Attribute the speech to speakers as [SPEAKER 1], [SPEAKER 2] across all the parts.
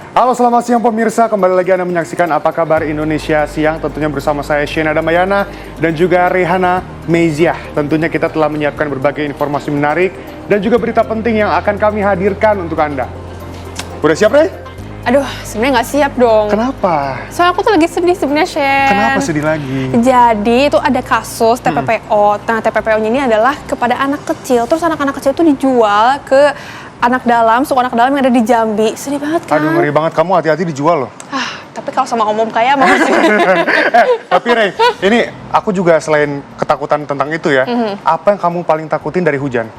[SPEAKER 1] Halo, selamat siang pemirsa. Kembali lagi Anda menyaksikan Apa Kabar Indonesia Siang. Tentunya bersama saya Shena Damayana dan juga Rehana Meziah. Tentunya kita telah menyiapkan berbagai informasi menarik dan juga berita penting yang akan kami hadirkan untuk Anda. Udah siap, Rey?
[SPEAKER 2] Aduh, sebenarnya nggak siap dong.
[SPEAKER 1] Kenapa?
[SPEAKER 2] Soalnya aku tuh lagi sedih sebenarnya, Shen.
[SPEAKER 1] Kenapa sedih lagi?
[SPEAKER 2] Jadi itu ada kasus TPPO. Nah, TPPO-nya ini adalah kepada anak kecil. Terus anak-anak kecil itu dijual ke anak dalam, suku anak dalam yang ada di Jambi. Sedih banget kan?
[SPEAKER 1] Aduh, ngeri banget. Kamu hati-hati dijual loh.
[SPEAKER 2] Tapi kalau sama om kayak mau sih.
[SPEAKER 1] Tapi Rey, ini aku juga selain ketakutan tentang itu ya, apa yang kamu paling takutin dari hujan?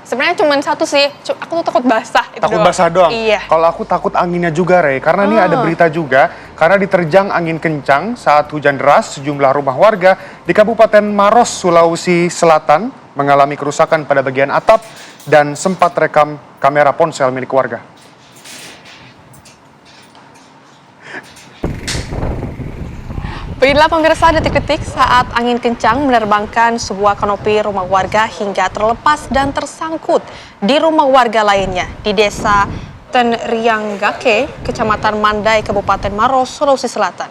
[SPEAKER 2] Sebenarnya cuma satu sih. Aku tuh takut basah. Itu
[SPEAKER 1] Takut
[SPEAKER 2] doang.
[SPEAKER 1] basah doang?
[SPEAKER 2] Iya.
[SPEAKER 1] Kalau aku takut anginnya juga, Rey. Karena ini ada berita juga, karena diterjang angin kencang saat hujan deras, sejumlah rumah warga di Kabupaten Maros, Sulawesi Selatan mengalami kerusakan pada bagian atap dan sempat rekam kamera ponsel milik warga.
[SPEAKER 2] Beginilah pemirsa detik-detik saat angin kencang menerbangkan sebuah kanopi rumah warga hingga terlepas dan tersangkut di rumah warga lainnya di desa Tenrianggake, Kecamatan Mandai, Kabupaten Maros, Sulawesi Selatan.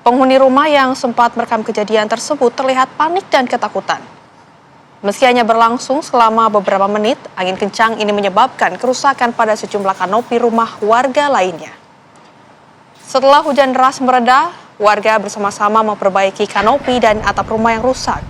[SPEAKER 2] Penghuni rumah yang sempat merekam kejadian tersebut terlihat panik dan ketakutan. Meski hanya berlangsung selama beberapa menit, angin kencang ini menyebabkan kerusakan pada sejumlah kanopi rumah warga lainnya. Setelah hujan deras mereda, warga bersama-sama memperbaiki kanopi dan atap rumah yang rusak.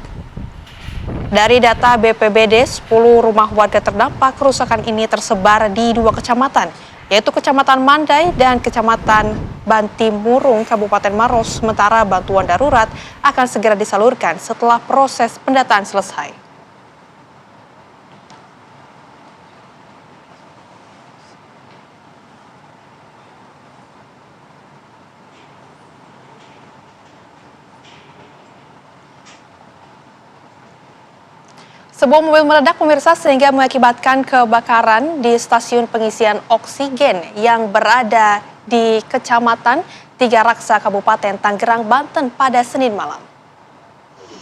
[SPEAKER 2] Dari data BPBD, 10 rumah warga terdampak kerusakan ini tersebar di 2 kecamatan, yaitu Kecamatan Mandai dan Kecamatan Bantimurung, Kabupaten Maros. Sementara bantuan darurat akan segera disalurkan setelah proses pendataan selesai. Sebuah mobil meledak pemirsa sehingga mengakibatkan kebakaran di stasiun pengisian oksigen yang berada di Kecamatan Tiga Raksa, Kabupaten Tangerang, Banten pada Senin malam.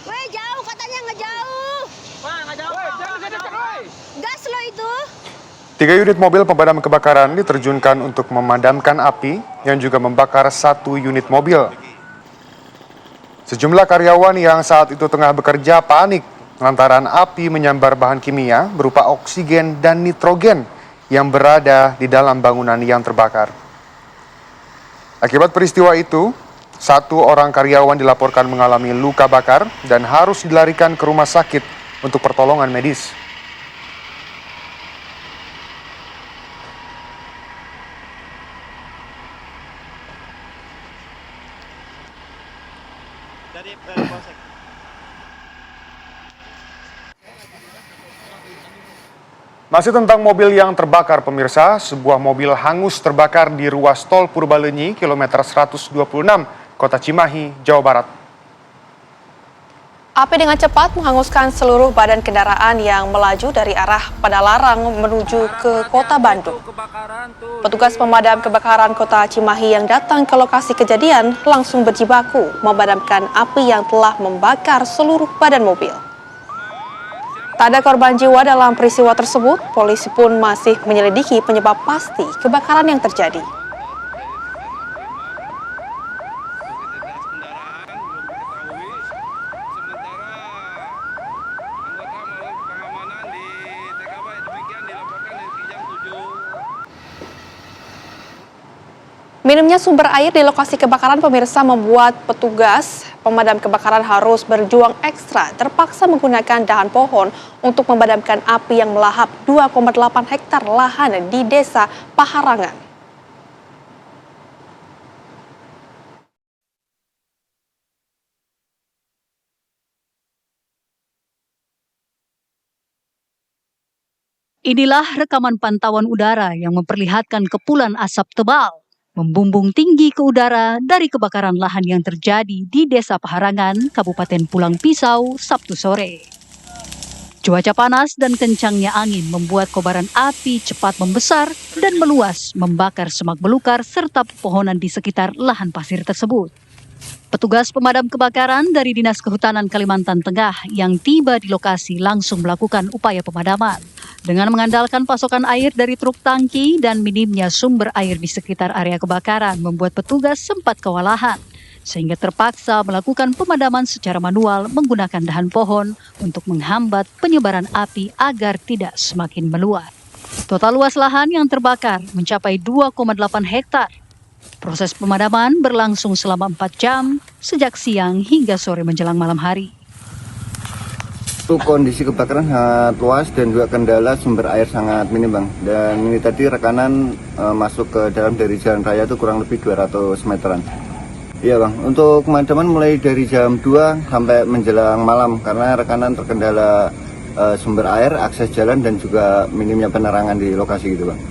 [SPEAKER 3] Weh, jauh katanya nggak jauh.
[SPEAKER 4] Wah, nggak jauh. Jangan dekat-dekat, woi.
[SPEAKER 3] Gas lo itu.
[SPEAKER 1] 3 unit mobil pemadam kebakaran diterjunkan untuk memadamkan api yang juga membakar 1 unit mobil. Sejumlah karyawan yang saat itu tengah bekerja panik lantaran api menyambar bahan kimia berupa oksigen dan nitrogen yang berada di dalam bangunan yang terbakar. Akibat peristiwa itu, 1 orang karyawan dilaporkan mengalami luka bakar dan harus dilarikan ke rumah sakit untuk pertolongan medis.
[SPEAKER 4] Dari polsek.
[SPEAKER 1] Masih tentang mobil yang terbakar, pemirsa, sebuah mobil hangus terbakar di ruas tol Purbalenyi, kilometer 126, Kota Cimahi, Jawa Barat.
[SPEAKER 2] Api dengan cepat menghanguskan seluruh badan kendaraan yang melaju dari arah Padalarang menuju ke Kota Bandung. Petugas pemadam kebakaran Kota Cimahi yang datang ke lokasi kejadian langsung berjibaku memadamkan api yang telah membakar seluruh badan mobil. Tak ada korban jiwa dalam peristiwa tersebut, polisi pun masih menyelidiki penyebab pasti kebakaran yang terjadi. Minimnya sumber air di lokasi kebakaran pemirsa membuat petugas pemadam kebakaran harus berjuang ekstra, terpaksa menggunakan dahan pohon untuk memadamkan api yang melahap 2,8 hektar lahan di Desa Paharangan.
[SPEAKER 5] Inilah rekaman pantauan udara yang memperlihatkan kepulan asap tebal membumbung tinggi ke udara dari kebakaran lahan yang terjadi di Desa Paharangan, Kabupaten Pulang Pisau, Sabtu sore. Cuaca panas dan kencangnya angin membuat kobaran api cepat membesar dan meluas, membakar semak belukar serta pepohonan di sekitar lahan pasir tersebut. Petugas pemadam kebakaran dari Dinas Kehutanan Kalimantan Tengah yang tiba di lokasi langsung melakukan upaya pemadaman. Dengan mengandalkan pasokan air dari truk tangki dan minimnya sumber air di sekitar area kebakaran membuat petugas sempat kewalahan, sehingga terpaksa melakukan pemadaman secara manual menggunakan dahan pohon untuk menghambat penyebaran api agar tidak semakin meluas. Total luas lahan yang terbakar mencapai 2,8 hektar. Proses pemadaman berlangsung selama 4 jam, sejak siang hingga sore menjelang malam hari.
[SPEAKER 6] Untuk kondisi kebakaran sangat luas dan juga kendala sumber air sangat minim, Bang. Dan ini tadi rekanan masuk ke dalam dari jalan raya itu kurang lebih 200 meteran. Iya, Bang. Untuk pemadaman mulai dari jam 2 sampai menjelang malam karena rekanan terkendala sumber air, akses jalan dan juga minimnya penerangan di lokasi gitu, Bang.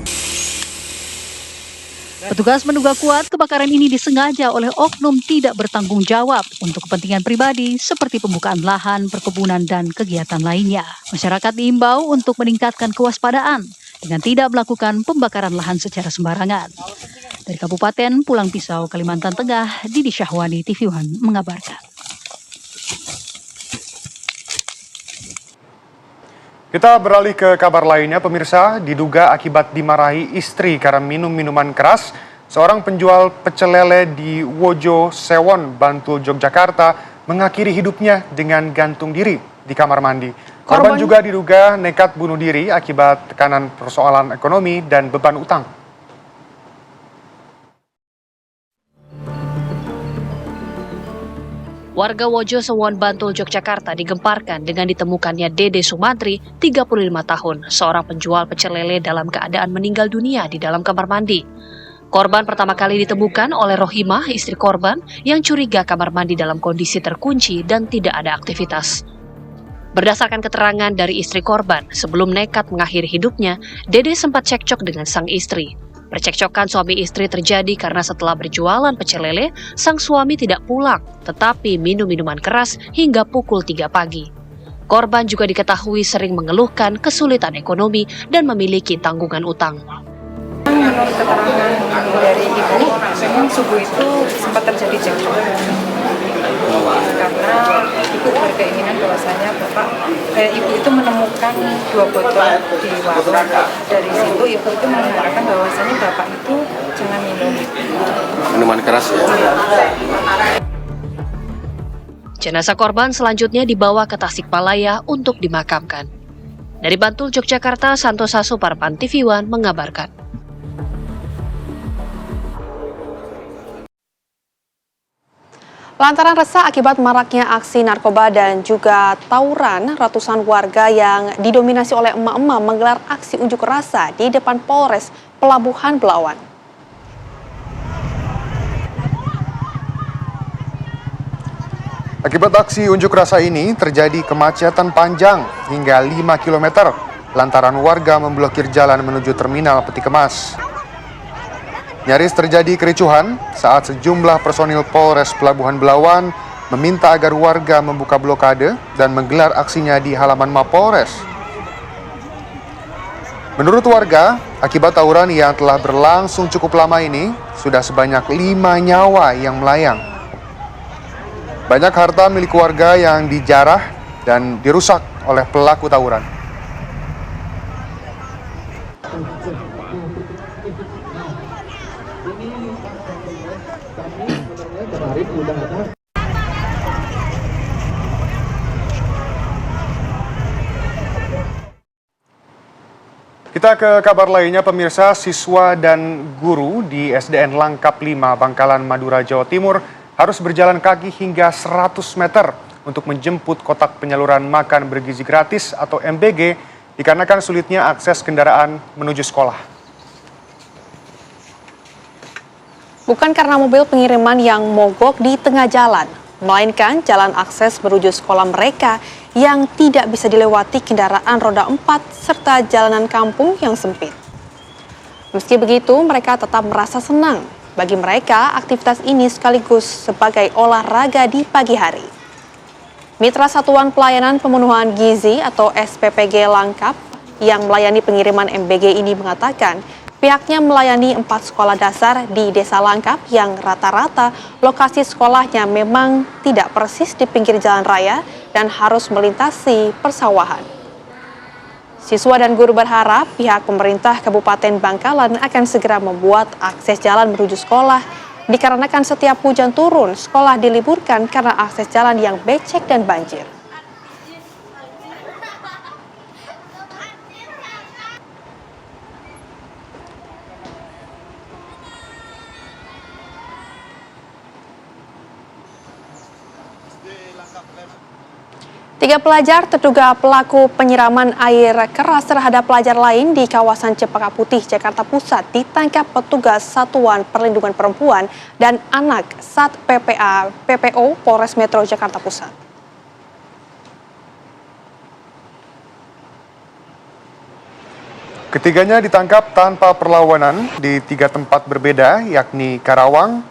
[SPEAKER 5] Petugas menduga kuat kebakaran ini disengaja oleh oknum tidak bertanggung jawab untuk kepentingan pribadi seperti pembukaan lahan, perkebunan, dan kegiatan lainnya. Masyarakat diimbau untuk meningkatkan kewaspadaan dengan tidak melakukan pembakaran lahan secara sembarangan. Dari Kabupaten Pulang Pisau, Kalimantan Tengah, Didi Syahwani, TV One mengabarkan.
[SPEAKER 1] Kita beralih ke kabar lainnya, pemirsa. Diduga akibat dimarahi istri karena minum minuman keras, seorang penjual pecel lele di Wojo Sewon, Bantul, Yogyakarta, mengakhiri hidupnya dengan gantung diri di kamar mandi. Korban juga diduga nekat bunuh diri akibat tekanan persoalan ekonomi dan beban utang.
[SPEAKER 7] Warga Wojo Sewon, Bantul, Yogyakarta digemparkan dengan ditemukannya Dede Sumantri, 35 tahun, seorang penjual pecel lele dalam keadaan meninggal dunia di dalam kamar mandi. Korban pertama kali ditemukan oleh Rohimah, istri korban, yang curiga kamar mandi dalam kondisi terkunci dan tidak ada aktivitas. Berdasarkan keterangan dari istri korban, sebelum nekat mengakhiri hidupnya, Dede sempat cekcok dengan sang istri. Percekcokan suami istri terjadi karena setelah berjualan pecel lele, sang suami tidak pulang, tetapi minum minuman keras hingga pukul 3 pagi. Korban juga diketahui sering mengeluhkan kesulitan ekonomi dan memiliki tanggungan utang.
[SPEAKER 8] Menurut keterangan dari ibu, memang subuh itu sempat terjadi cekcok karena ibu berkeinginan bahwasanya ibu itu menemukan 2 botol di warung. Dari situ ibu itu mengatakan bahwasanya bapak itu jangan minum
[SPEAKER 6] Minuman keras ya.
[SPEAKER 7] Jenazah korban selanjutnya dibawa ke Tasikmalaya untuk dimakamkan. Dari Bantul, Yogyakarta, Santosa Suparpan, TV One mengabarkan.
[SPEAKER 2] Lantaran resah akibat maraknya aksi narkoba dan juga tawuran, ratusan warga yang didominasi oleh emak-emak menggelar aksi unjuk rasa di depan Polres Pelabuhan Belawan.
[SPEAKER 1] Akibat aksi unjuk rasa ini terjadi kemacetan panjang hingga 5 km lantaran warga memblokir jalan menuju terminal peti kemas. Nyaris terjadi kericuhan saat sejumlah personil Polres Pelabuhan Belawan meminta agar warga membuka blokade dan menggelar aksinya di halaman Mapolres. Menurut warga, akibat tawuran yang telah berlangsung cukup lama ini, sudah sebanyak 5 nyawa yang melayang. Banyak harta milik warga yang dijarah dan dirusak oleh pelaku tawuran. Kita ke kabar lainnya, pemirsa. Siswa dan guru di SDN Langkap 5 Bangkalan, Madura, Jawa Timur harus berjalan kaki hingga 100 meter untuk menjemput kotak penyaluran makan bergizi gratis atau MBG dikarenakan sulitnya akses kendaraan menuju sekolah.
[SPEAKER 2] Bukan karena mobil pengiriman yang mogok di tengah jalan, melainkan jalan akses menuju sekolah mereka yang tidak bisa dilewati kendaraan roda 4 serta jalanan kampung yang sempit. Meski begitu, mereka tetap merasa senang. Bagi mereka, aktivitas ini sekaligus sebagai olahraga di pagi hari. Mitra Satuan Pelayanan Pemenuhan Gizi atau SPPG Langkap yang melayani pengiriman MBG ini mengatakan, pihaknya melayani 4 sekolah dasar di Desa Langkap yang rata-rata lokasi sekolahnya memang tidak persis di pinggir jalan raya dan harus melintasi persawahan. Siswa dan guru berharap pihak pemerintah Kabupaten Bangkalan akan segera membuat akses jalan menuju sekolah dikarenakan setiap hujan turun, sekolah diliburkan karena akses jalan yang becek dan banjir. Tiga pelajar terduga pelaku penyiraman air keras terhadap pelajar lain di kawasan Cempaka Putih, Jakarta Pusat ditangkap petugas Satuan Perlindungan Perempuan dan Anak Sat PPO Polres Metro Jakarta Pusat.
[SPEAKER 1] Ketiganya ditangkap tanpa perlawanan di 3 tempat berbeda, yakni Karawang,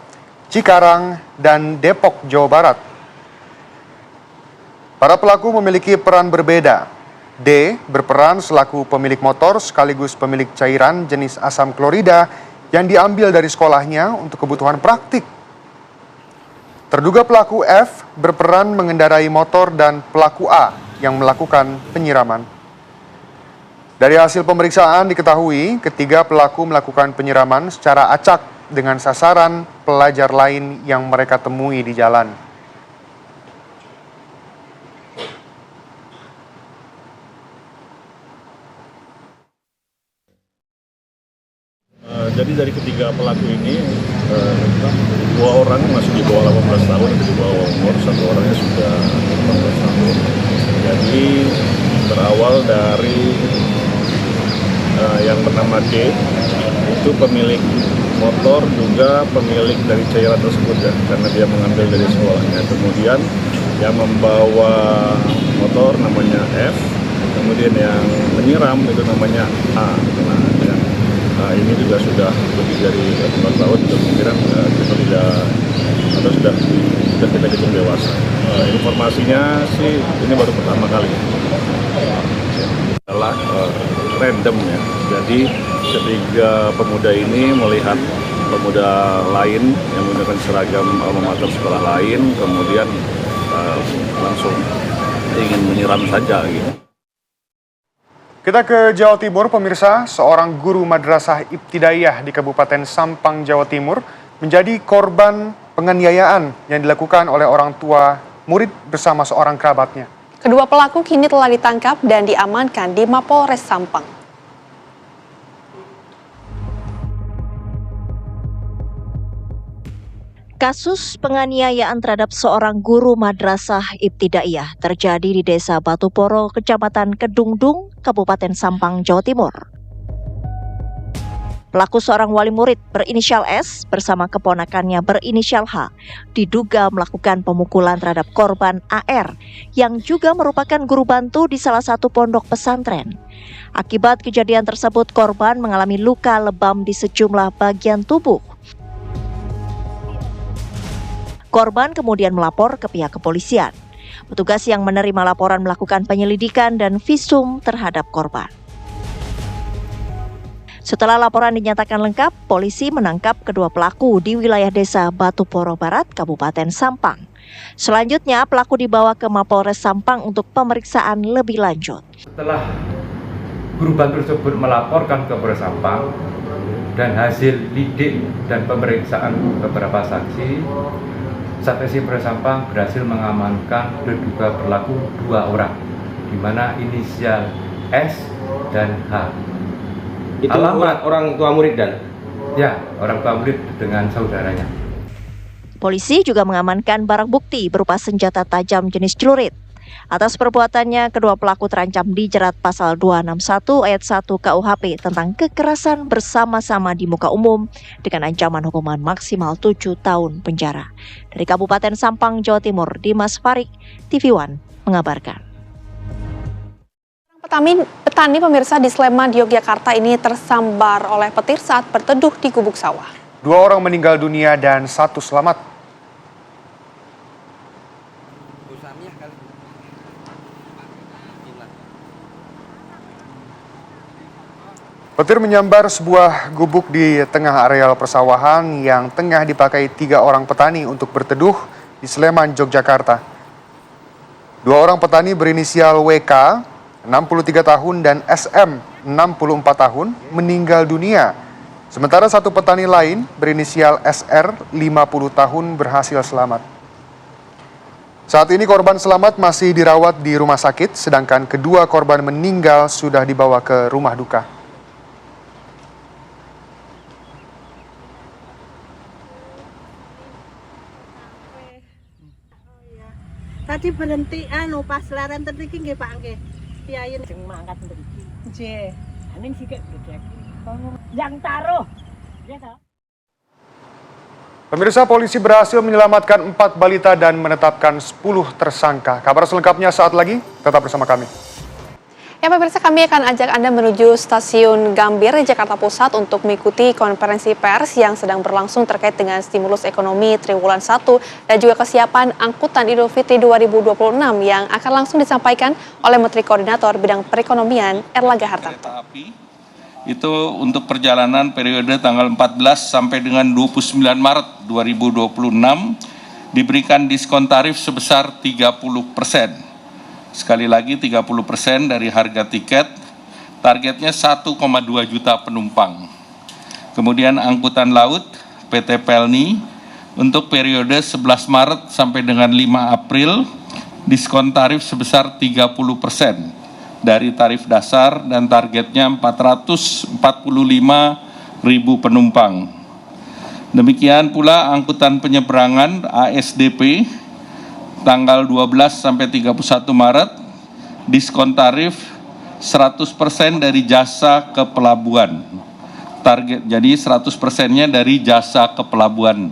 [SPEAKER 1] Cikarang, dan Depok, Jawa Barat. Para pelaku memiliki peran berbeda. D berperan selaku pemilik motor sekaligus pemilik cairan jenis asam klorida yang diambil dari sekolahnya untuk kebutuhan praktik. Terduga pelaku F berperan mengendarai motor dan pelaku A yang melakukan penyiraman. Dari hasil pemeriksaan diketahui ketiga pelaku melakukan penyiraman secara acak dengan sasaran pelajar lain yang mereka temui di jalan.
[SPEAKER 9] Jadi dari ketiga pelaku ini, 2 orang masih di bawah 18 tahun, di bawah umur, 1 orangnya sudah 18 tahun. Jadi berawal dari yang bernama D, itu pemilik motor juga pemilik dari cairan tersebut ya, karena dia mengambil dari sekolahnya. Kemudian yang membawa motor namanya F, kemudian yang menyiram itu namanya A. Nah, ini juga sudah lebih dari 18 tahun, kemungkinan kita tidak atau sudah kita hitung dewasa. Informasinya sih ini baru pertama kali. Adalah random ya. Jadi ketiga pemuda ini melihat pemuda lain yang menggunakan seragam alma mater sekolah lain, kemudian langsung ingin menyiram saja gitu.
[SPEAKER 1] Kita ke Jawa Timur, pemirsa. Seorang guru madrasah ibtidaiyah di Kabupaten Sampang, Jawa Timur menjadi korban penganiayaan yang dilakukan oleh orang tua murid bersama seorang kerabatnya.
[SPEAKER 2] Kedua pelaku kini telah ditangkap dan diamankan di Mapolres Sampang.
[SPEAKER 10] Kasus penganiayaan terhadap seorang guru madrasah ibtidaiyah terjadi di Desa Batuporo, Kecamatan Kedungdung, Kabupaten Sampang, Jawa Timur. Pelaku seorang wali murid berinisial S bersama keponakannya berinisial H diduga melakukan pemukulan terhadap korban AR yang juga merupakan guru bantu di salah satu pondok pesantren. Akibat kejadian tersebut, korban mengalami luka lebam di sejumlah bagian tubuh. Korban kemudian melapor ke pihak kepolisian. Petugas yang menerima laporan melakukan penyelidikan dan visum terhadap korban. Setelah laporan dinyatakan lengkap, polisi menangkap kedua pelaku di wilayah Desa Batuporo Barat, Kabupaten Sampang. Selanjutnya, pelaku dibawa ke Mapolres Sampang untuk pemeriksaan lebih lanjut.
[SPEAKER 11] Setelah guru bantu tersebut melaporkan ke Polres Sampang dan hasil lidik dan pemeriksaan beberapa saksi, Satreskrim Polres Sampang berhasil mengamankan terduga pelaku 2 orang, di mana inisial S dan H.
[SPEAKER 12] Itu alamat orang tua murid dan?
[SPEAKER 11] Ya, orang tua murid dengan saudaranya.
[SPEAKER 10] Polisi juga mengamankan barang bukti berupa senjata tajam jenis celurit. Atas perbuatannya, kedua pelaku terancam dijerat pasal 261 ayat 1 KUHP tentang kekerasan bersama-sama di muka umum dengan ancaman hukuman maksimal 7 tahun penjara. Dari Kabupaten Sampang, Jawa Timur, Dimas Farik, TV One mengabarkan.
[SPEAKER 2] Petani pemirsa di Sleman, Yogyakarta ini tersambar oleh petir saat berteduh di gubuk sawah.
[SPEAKER 1] 2 orang meninggal dunia dan 1 selamat. Petir menyambar sebuah gubuk di tengah areal persawahan yang tengah dipakai 3 orang petani untuk berteduh di Sleman, Yogyakarta. 2 orang petani berinisial WK 63 tahun, dan SM, 64 tahun, meninggal dunia. Sementara satu petani lain berinisial SR, 50 tahun, berhasil selamat. Saat ini korban selamat masih dirawat di rumah sakit, sedangkan kedua korban meninggal sudah dibawa ke rumah duka.
[SPEAKER 3] Tadi berhenti pas leren teriki nggih Pak nggih. Piyayin sing mangkat mriki. Nggih. Aning sikik gedhe. Yang taruh. Ya toh.
[SPEAKER 1] Pemirsa, polisi berhasil menyelamatkan 4 balita dan menetapkan 10 tersangka. Kabar selengkapnya saat lagi, tetap bersama kami.
[SPEAKER 2] Ya pemirsa, kami akan ajak Anda menuju stasiun Gambir, Jakarta Pusat untuk mengikuti konferensi pers yang sedang berlangsung terkait dengan stimulus ekonomi triwulan 1 dan juga kesiapan angkutan Idul Fitri 2026 yang akan langsung disampaikan oleh Menteri Koordinator Bidang Perekonomian Erlangga Hartarto.
[SPEAKER 13] Itu untuk perjalanan periode tanggal 14 sampai dengan 29 Maret 2026 diberikan diskon tarif sebesar 30%. Sekali lagi 30% dari harga tiket, targetnya 1,2 juta penumpang. Kemudian angkutan laut PT Pelni untuk periode 11 Maret sampai dengan 5 April diskon tarif sebesar 30% dari tarif dasar dan targetnya 445.000 penumpang. Demikian pula angkutan penyeberangan ASDP tanggal 12 sampai 31 Maret diskon tarif 100% dari jasa ke pelabuhan. Target jadi 100%-nya dari jasa ke pelabuhan.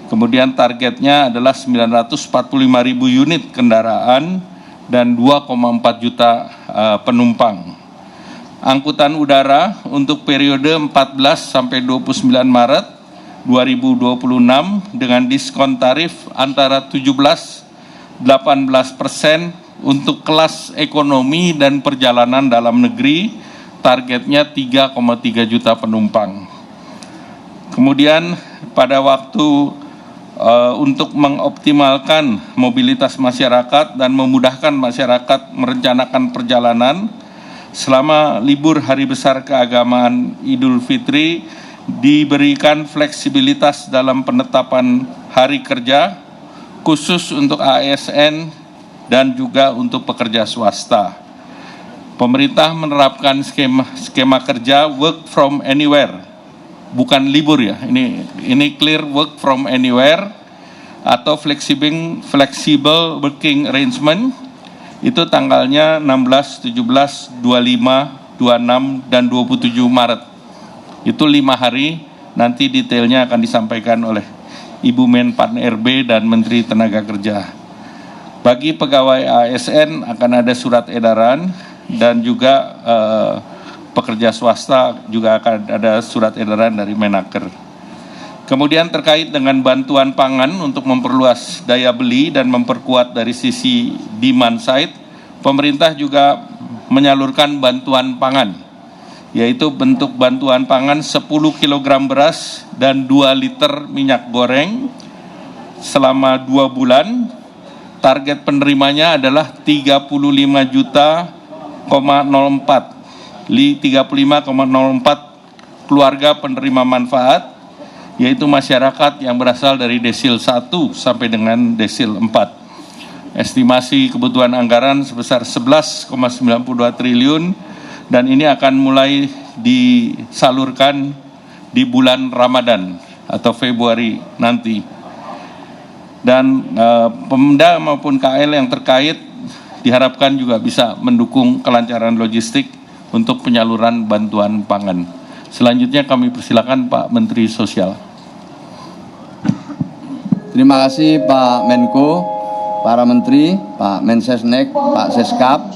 [SPEAKER 13] Kemudian targetnya adalah 945.000 unit kendaraan dan 2,4 juta penumpang. Angkutan udara untuk periode 14 sampai 29 Maret 2026 dengan diskon tarif antara 17-18% untuk kelas ekonomi dan perjalanan dalam negeri, targetnya 3,3 juta penumpang. Kemudian pada waktu untuk mengoptimalkan mobilitas masyarakat dan memudahkan masyarakat merencanakan perjalanan selama libur Hari Besar Keagamaan Idul Fitri, diberikan fleksibilitas dalam penetapan hari kerja khusus untuk ASN dan juga untuk pekerja swasta. Pemerintah menerapkan skema kerja work from anywhere, bukan libur ya. Ini clear work from anywhere atau flexible working arrangement. Itu tanggalnya 16, 17, 25, 26 dan 27 Maret. Itu 5 hari, nanti detailnya akan disampaikan oleh Ibu Menpan RB dan Menteri Tenaga Kerja. Bagi pegawai ASN akan ada surat edaran dan juga pekerja swasta juga akan ada surat edaran dari Menaker. Kemudian terkait dengan bantuan pangan untuk memperluas daya beli dan memperkuat dari sisi demand side, pemerintah juga menyalurkan bantuan pangan, yaitu bentuk bantuan pangan 10 kg beras dan 2 liter minyak goreng selama 2 bulan. Target penerimanya adalah 35,04 keluarga penerima manfaat, yaitu masyarakat yang berasal dari desil 1 sampai dengan desil 4. Estimasi kebutuhan anggaran sebesar 11,92 triliun dan ini akan mulai disalurkan di bulan Ramadan atau Februari nanti. Dan Pemda maupun KL yang terkait diharapkan juga bisa mendukung kelancaran logistik untuk penyaluran bantuan pangan. Selanjutnya kami persilakan Pak Menteri Sosial.
[SPEAKER 14] Terima kasih Pak Menko, para Menteri, Pak Mensesnek, Pak Seskap.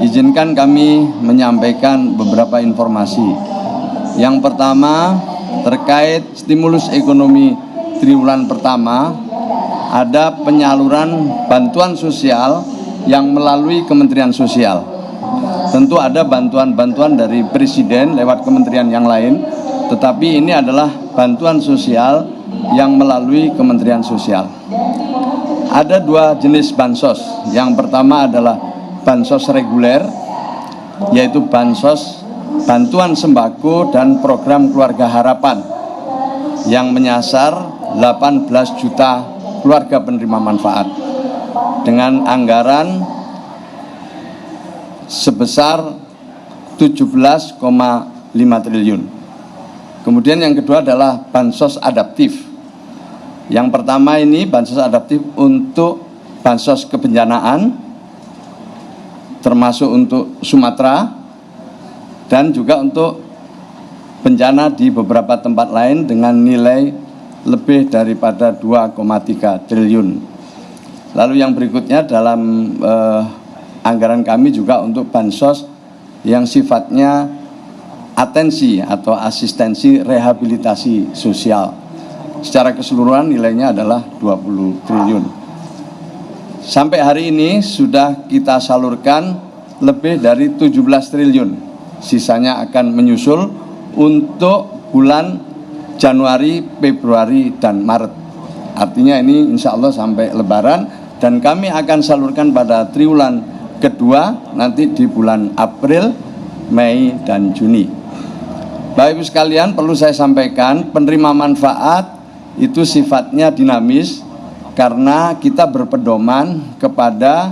[SPEAKER 14] Izinkan kami menyampaikan beberapa informasi. Yang pertama, terkait stimulus ekonomi triwulan pertama, ada penyaluran bantuan sosial yang melalui Kementerian Sosial. Tentu ada bantuan-bantuan dari Presiden lewat kementerian yang lain, tetapi ini adalah bantuan sosial yang melalui Kementerian Sosial. Ada 2 jenis bansos. Yang pertama adalah bansos reguler yaitu bansos, bantuan sembako dan program keluarga harapan yang menyasar 18 juta keluarga penerima manfaat dengan anggaran sebesar 17,5 triliun. Kemudian yang kedua adalah bansos adaptif. Yang pertama ini bansos adaptif untuk bansos kebencanaan, termasuk untuk Sumatera, dan juga untuk bencana di beberapa tempat lain dengan nilai lebih daripada 2,3 triliun. Lalu yang berikutnya dalam anggaran kami juga untuk bansos yang sifatnya atensi atau asistensi rehabilitasi sosial. Secara keseluruhan nilainya adalah 20 triliun. Sampai hari ini sudah kita salurkan lebih dari 17 triliun. Sisanya akan menyusul untuk bulan Januari, Februari, dan Maret. Artinya ini insya Allah sampai Lebaran, dan kami akan salurkan pada triwulan kedua nanti di bulan April, Mei, dan Juni. Bapak Ibu sekalian, perlu saya sampaikan, penerima manfaat itu sifatnya dinamis karena kita berpedoman kepada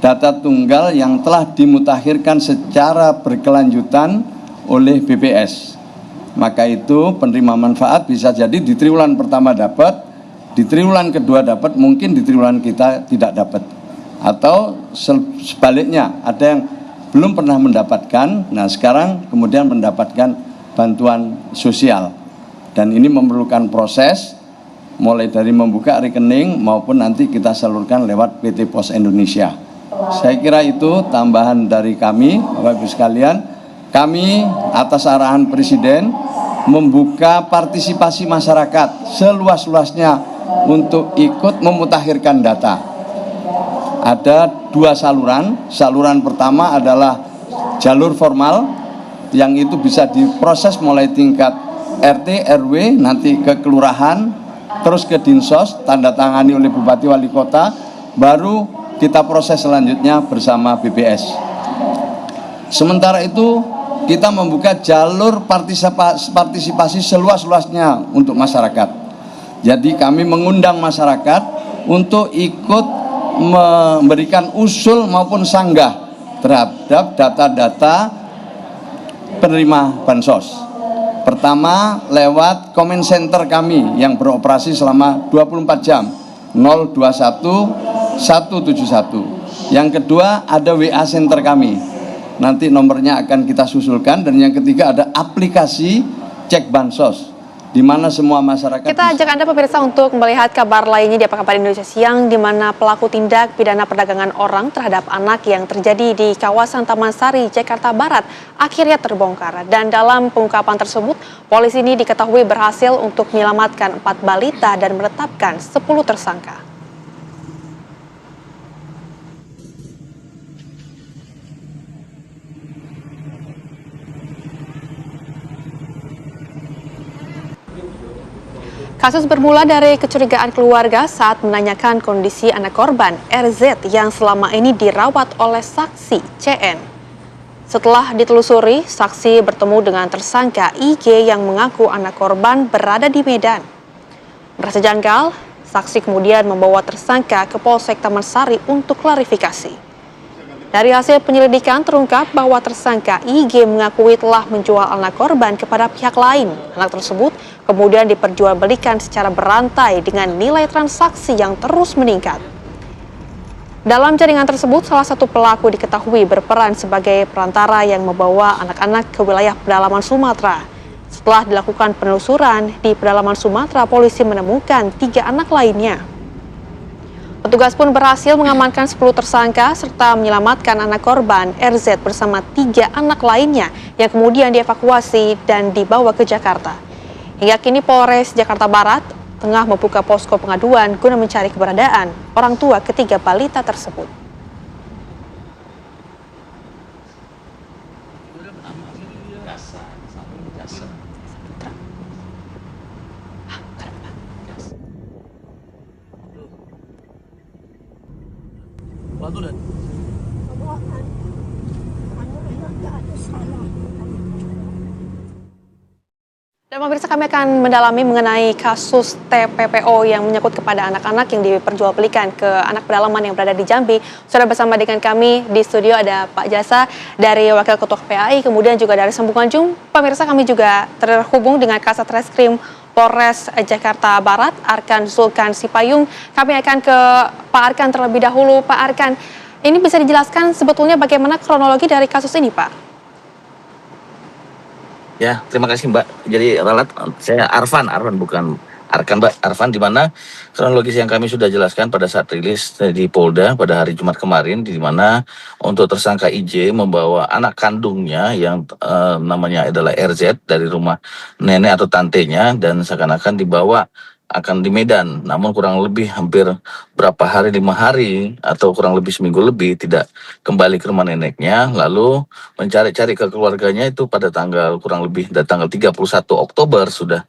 [SPEAKER 14] data tunggal yang telah dimutakhirkan secara berkelanjutan oleh BPS. Maka itu penerima manfaat bisa jadi di triwulan pertama dapat, di triwulan kedua dapat, mungkin di triwulan kita tidak dapat. Atau sebaliknya, ada yang belum pernah mendapatkan, nah sekarang kemudian mendapatkan bantuan sosial. Dan ini memerlukan proses, mulai dari membuka rekening maupun nanti kita salurkan lewat PT Pos Indonesia. Saya kira itu tambahan dari kami, Bapak Ibu sekalian. Kami atas arahan Presiden membuka partisipasi masyarakat seluas-luasnya untuk ikut memutakhirkan data. Ada dua saluran. Saluran pertama adalah jalur formal yang itu bisa diproses mulai tingkat RT, RW, nanti ke kelurahan, terus ke Dinsos, tanda tangani oleh Bupati Wali Kota, baru kita proses selanjutnya bersama BPS. Sementara itu kita membuka jalur partisipasi seluas-luasnya untuk masyarakat. Jadi kami mengundang masyarakat untuk ikut memberikan usul maupun sanggah terhadap data-data penerima bansos. Pertama lewat comment center kami yang beroperasi selama 24 jam 021 171. Yang kedua ada WA center kami. Nanti nomornya akan kita susulkan. Dan yang ketiga ada aplikasi cek bansos, di mana semua masyarakat.
[SPEAKER 2] Kita ajak Anda pemirsa untuk melihat kabar lainnya di Apa Kabar Indonesia Siang, di mana pelaku tindak pidana perdagangan orang terhadap anak yang terjadi di kawasan Taman Sari, Jakarta Barat akhirnya terbongkar. Dan dalam pengungkapan tersebut, polisi ini diketahui berhasil untuk menyelamatkan 4 balita dan menetapkan 10 tersangka. Kasus bermula dari kecurigaan keluarga saat menanyakan kondisi anak korban RZ yang selama ini dirawat oleh saksi CN. Setelah ditelusuri, saksi bertemu dengan tersangka IG yang mengaku anak korban berada di Medan. Merasa janggal, saksi kemudian membawa tersangka ke Polsek Taman Sari untuk klarifikasi. Dari hasil penyelidikan terungkap bahwa tersangka IG mengakui telah menjual anak korban kepada pihak lain. Anak tersebut kemudian diperjualbelikan secara berantai dengan nilai transaksi yang terus meningkat. Dalam jaringan tersebut, salah satu pelaku diketahui berperan sebagai perantara yang membawa anak-anak ke wilayah pedalaman Sumatera. Setelah dilakukan penelusuran di pedalaman Sumatera, polisi menemukan 3 anak lainnya. Petugas pun berhasil mengamankan 10 tersangka serta menyelamatkan anak korban RZ bersama 3 anak lainnya yang kemudian dievakuasi dan dibawa ke Jakarta. Hingga kini Polres Jakarta Barat tengah membuka posko pengaduan guna mencari keberadaan orang tua ketiga balita tersebut. Dan pemirsa, kami akan mendalami mengenai kasus TPPO yang menyangkut kepada anak-anak yang diperjualbelikan ke anak pedalaman yang berada di Jambi. Sudah bersama dengan kami di studio ada Pak Jasa dari Wakil Ketua KPAI, kemudian juga dari Sambungan Zoom. Pemirsa, kami juga terhubung dengan Kasat Reskrim Polres Jakarta Barat, Arkan Zulkan Sipayung. Kami akan ke Pak Arkan terlebih dahulu. Pak Arkan, ini bisa dijelaskan sebetulnya bagaimana kronologi dari kasus ini, Pak?
[SPEAKER 15] Ya, terima kasih Mbak. Jadi ralat, saya Arfan bukan Arkan Mbak. Arfan, di mana kronologis yang kami sudah jelaskan pada saat rilis di Polda pada hari Jumat kemarin, di mana untuk tersangka IJ membawa anak kandungnya yang namanya adalah RZ dari rumah nenek atau tantenya, dan seakan-akan dibawa akan di Medan, namun kurang lebih hampir berapa hari, 5 hari atau kurang lebih seminggu lebih tidak kembali ke rumah neneknya, lalu mencari-cari ke keluarganya itu pada kurang lebih tanggal 31 Oktober sudah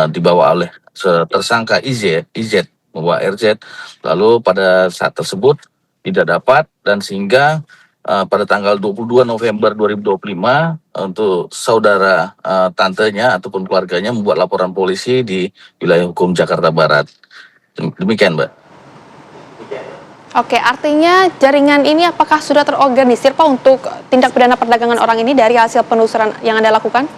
[SPEAKER 15] dibawa oleh tersangka IZ membawa RZ, lalu pada saat tersebut tidak dapat, dan sehingga pada tanggal 22 November 2025 untuk saudara tantenya ataupun keluarganya membuat laporan polisi di wilayah hukum Jakarta Barat. Demikian, Mbak.
[SPEAKER 2] Oke, artinya jaringan ini apakah sudah terorganisir, Pak, untuk tindak pidana perdagangan orang ini dari hasil penelusuran yang Anda lakukan?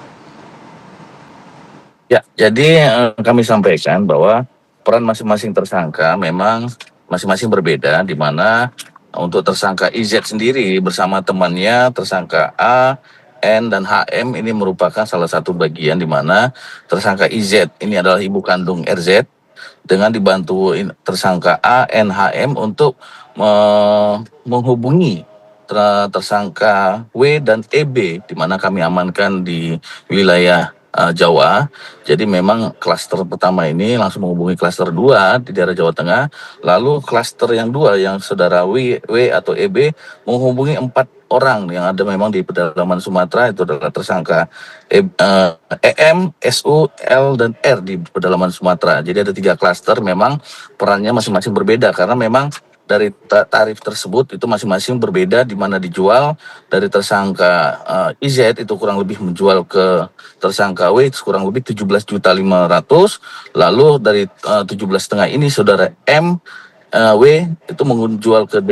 [SPEAKER 15] Ya, jadi kami sampaikan bahwa peran masing-masing tersangka memang masing-masing berbeda, di mana untuk tersangka IZ sendiri bersama temannya tersangka A, N, dan HM ini merupakan salah satu bagian di mana tersangka IZ ini adalah ibu kandung RZ dengan dibantu tersangka A, N, HM untuk menghubungi tersangka W dan EB, di mana kami amankan di wilayah Jawa. Jadi memang klaster pertama ini langsung menghubungi klaster 2 di daerah Jawa Tengah, lalu klaster yang 2 yang saudara W atau EB menghubungi 4 orang yang ada memang di pedalaman Sumatera, itu adalah tersangka EM, SU, L, dan R di pedalaman Sumatera. Jadi ada 3 klaster, memang perannya masing-masing berbeda karena memang dari tarif tersebut itu masing-masing berbeda, di mana dijual dari tersangka IZ itu kurang lebih menjual ke tersangka W kurang lebih 17.500.000, lalu dari 17,5 ini saudara M W itu menjual ke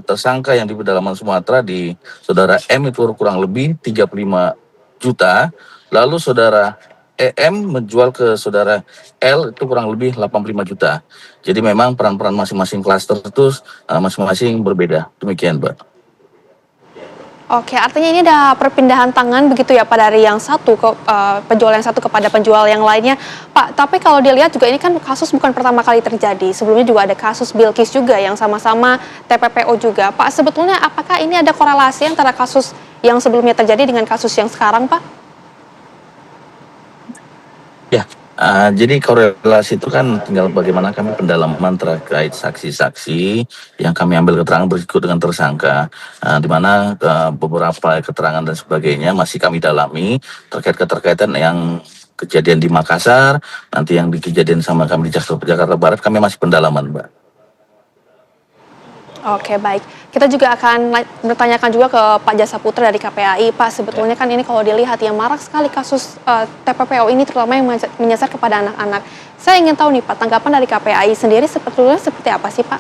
[SPEAKER 15] tersangka yang di pedalaman Sumatera di saudara M itu kurang lebih 35 juta, lalu saudara EM menjual ke saudara L itu kurang lebih 85 juta. Jadi memang peran-peran masing-masing klaster itu masing-masing berbeda. Demikian, Mbak.
[SPEAKER 2] Oke, artinya ini ada perpindahan tangan begitu ya, Pak, dari yang satu ke penjual yang satu kepada penjual yang lainnya. Pak, tapi kalau dilihat juga ini kan kasus bukan pertama kali terjadi. Sebelumnya juga ada kasus Bilkis juga yang sama-sama TPPO juga. Pak, sebetulnya apakah ini ada korelasi antara kasus yang sebelumnya terjadi dengan kasus yang sekarang, Pak?
[SPEAKER 15] Ya, jadi korelasi itu kan tinggal bagaimana kami pendalaman terkait saksi-saksi yang kami ambil keterangan berikut dengan tersangka, di mana beberapa keterangan dan sebagainya masih kami dalami terkait keterkaitan yang kejadian di Makassar, nanti yang di kejadian sama kami di Jakarta Barat, kami masih pendalaman, Mbak.
[SPEAKER 2] Oke, baik. Kita juga akan bertanyakan juga ke Pak Jasa Putra dari KPAI. Pak, sebetulnya kan ini kalau dilihat yang marak sekali kasus TPPO ini, terutama yang menyasar kepada anak-anak. Saya ingin tahu nih, Pak, tanggapan dari KPAI sendiri sebetulnya seperti apa sih, Pak?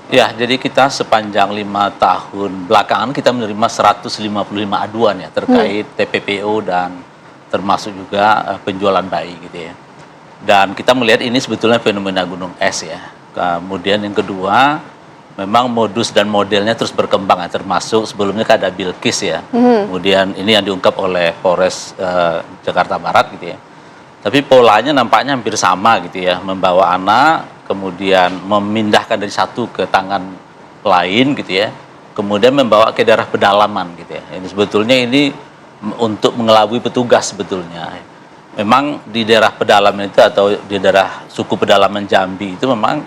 [SPEAKER 16] Ya, jadi kita sepanjang 5 tahun belakangan kita menerima 155 aduan ya terkait TPPO dan termasuk juga penjualan bayi gitu ya. Dan kita melihat ini sebetulnya fenomena gunung es ya. Kemudian yang kedua, memang modus dan modelnya terus berkembang ya, termasuk sebelumnya kan ada Bilkis ya. Kemudian ini yang diungkap oleh Polres Jakarta Barat gitu ya. Tapi polanya nampaknya hampir sama gitu ya, membawa anak, kemudian memindahkan dari satu ke tangan lain gitu ya, kemudian membawa ke daerah pedalaman gitu ya. Ini sebetulnya ini untuk mengelabui petugas sebetulnya. Memang di daerah pedalaman itu atau di daerah suku pedalaman Jambi itu memang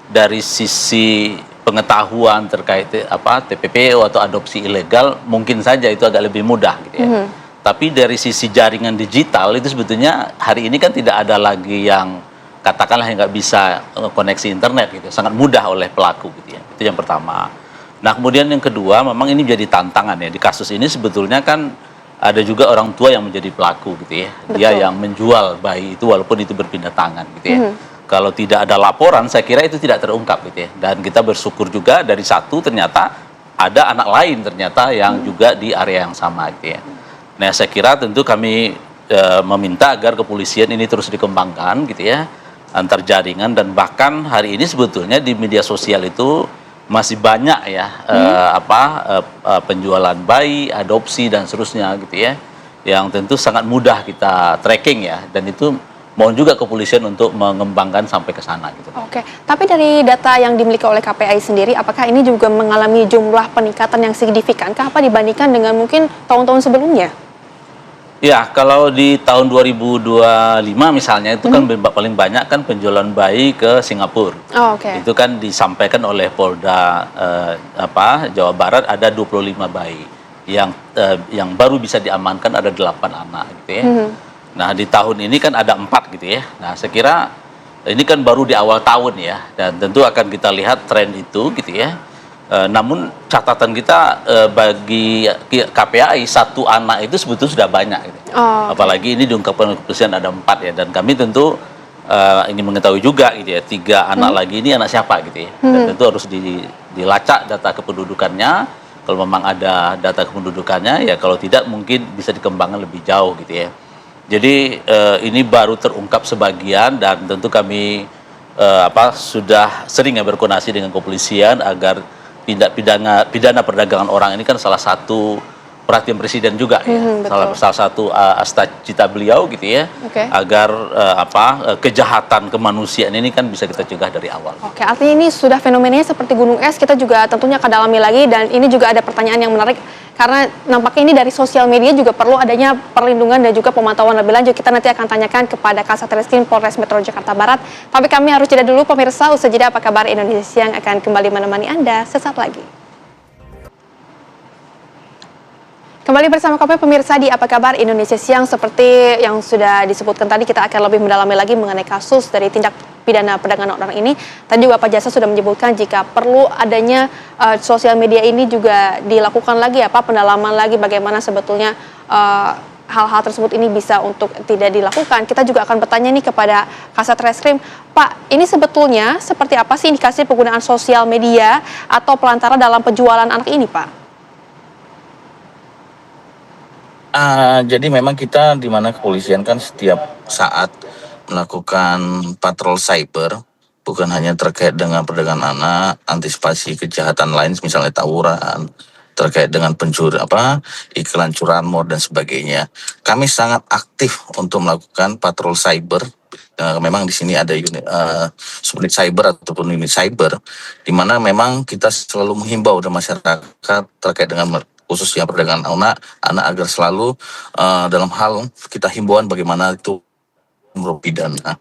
[SPEAKER 16] dari sisi pengetahuan terkait TPPO atau adopsi ilegal mungkin saja itu agak lebih mudah gitu ya. Tapi dari sisi jaringan digital itu sebetulnya hari ini kan tidak ada lagi yang katakanlah yang nggak bisa koneksi internet gitu, sangat mudah oleh pelaku gitu ya. Itu yang pertama. Nah kemudian yang kedua memang ini menjadi tantangan ya di kasus ini sebetulnya kan ada juga orang tua yang menjadi pelaku gitu ya. Dia yang menjual bayi itu walaupun itu berpindah tangan gitu ya. Kalau tidak ada laporan, saya kira itu tidak terungkap gitu ya. Dan kita bersyukur juga dari satu ternyata ada anak lain ternyata yang juga di area yang sama gitu ya. Nah, saya kira tentu kami meminta agar kepolisian ini terus dikembangkan gitu ya, antar jaringan, dan bahkan hari ini sebetulnya di media sosial itu masih banyak ya penjualan bayi, adopsi dan seterusnya gitu ya, yang tentu sangat mudah kita tracking ya, dan itu mohon juga kepolisian untuk mengembangkan sampai ke sana gitu.
[SPEAKER 2] Oke, tapi dari data yang dimiliki oleh KPAI sendiri, apakah ini juga mengalami jumlah peningkatan yang signifikan kah dibandingkan dengan mungkin tahun-tahun sebelumnya?
[SPEAKER 16] Ya, kalau di tahun 2025 misalnya itu kan paling banyak kan penjualan bayi ke Singapura.
[SPEAKER 2] Oh, oke.
[SPEAKER 16] Itu kan disampaikan oleh Polda Jawa Barat ada 25 bayi yang baru bisa diamankan, ada 8 anak gitu ya. Nah, di tahun ini kan ada 4 gitu ya. Nah, saya kira ini kan baru di awal tahun ya, dan tentu akan kita lihat tren itu gitu ya. Namun catatan kita bagi KPAI satu anak itu sebetulnya sudah banyak gitu. Apalagi ini diungkapkan oleh kepolisian ada 4 ya, dan kami tentu ingin mengetahui juga gitu ya, 3 anak lagi ini anak siapa gitu ya. Dan tentu harus dilacak data kependudukannya. Kalau memang ada data kependudukannya ya, kalau tidak mungkin bisa dikembangkan lebih jauh gitu ya. Jadi ini baru terungkap sebagian, dan tentu kami sudah sering ya berkoordinasi dengan kepolisian agar tindak pidana perdagangan orang ini kan salah satu perhatian presiden juga ya, salah satu cita beliau gitu ya, agar kejahatan kemanusiaan ini kan bisa kita cegah dari awal.
[SPEAKER 2] Oke, artinya ini sudah fenomenanya seperti gunung es, kita juga tentunya akan dalami lagi, dan ini juga ada pertanyaan yang menarik karena nampaknya ini dari sosial media juga perlu adanya perlindungan dan juga pemantauan lebih lanjut. Kita nanti akan tanyakan kepada Kasat Reskrim Polres Metro Jakarta Barat. Tapi kami harus jeda dulu pemirsa, usai jeda Apa Kabar Indonesia Siang akan kembali menemani Anda sesaat lagi. Kembali bersama kami pemirsa di Apa Kabar Indonesia Siang. Seperti yang sudah disebutkan tadi, kita akan lebih mendalami lagi mengenai kasus dari tindak pidana perdagangan orang ini. Tadi juga Pak Jasa sudah menyebutkan jika perlu adanya sosial media ini juga dilakukan lagi pendalaman lagi bagaimana sebetulnya hal-hal tersebut ini bisa untuk tidak dilakukan. Kita juga akan bertanya nih kepada Kasat Reskrim, Pak, ini sebetulnya seperti apa sih indikasi penggunaan sosial media atau pelantara dalam penjualan anak ini, Pak?
[SPEAKER 15] Jadi memang kita di mana kepolisian kan setiap saat melakukan patrol cyber, bukan hanya terkait dengan perdagangan anak, antisipasi kejahatan lain misalnya tawuran, terkait dengan iklan curanmor dan sebagainya. Kami sangat aktif untuk melakukan patrol cyber. Memang di sini ada subunit cyber ataupun unit cyber, di mana memang kita selalu menghimbau dan masyarakat terkait dengan khususnya perdagangan anak agar selalu dalam hal kita himbauan bagaimana itu pidana.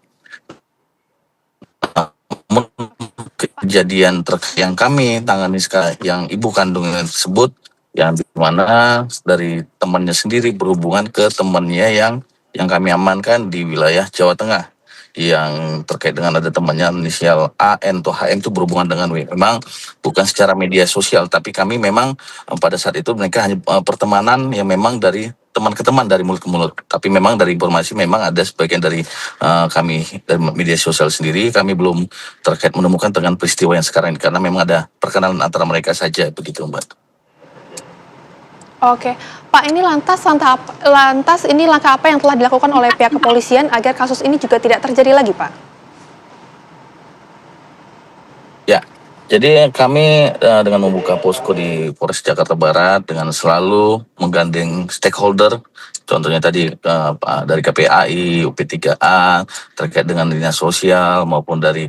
[SPEAKER 15] Kejadian yang kami tangani sekarang, yang ibu kandungnya tersebut, yang dimana dari temannya sendiri berhubungan ke temannya yang kami amankan di wilayah Jawa Tengah, yang terkait dengan ada temannya inisial AN atau HM itu berhubungan dengan W. Memang bukan secara media sosial, tapi kami memang pada saat itu mereka hanya pertemanan yang memang dari teman ke teman, dari mulut ke mulut. Tapi memang dari informasi memang ada sebagian dari kami dari media sosial sendiri, kami belum terkait menemukan dengan peristiwa yang sekarang ini, karena memang ada perkenalan antara mereka saja begitu, Mbak.
[SPEAKER 2] Oke, Pak, ini lantas ini langkah apa yang telah dilakukan oleh pihak kepolisian agar kasus ini juga tidak terjadi lagi, Pak?
[SPEAKER 15] Ya, jadi kami dengan membuka posko di Polres Jakarta Barat dengan selalu menggandeng stakeholder, contohnya tadi dari KPAI, UP3A, terkait dengan dinas sosial maupun dari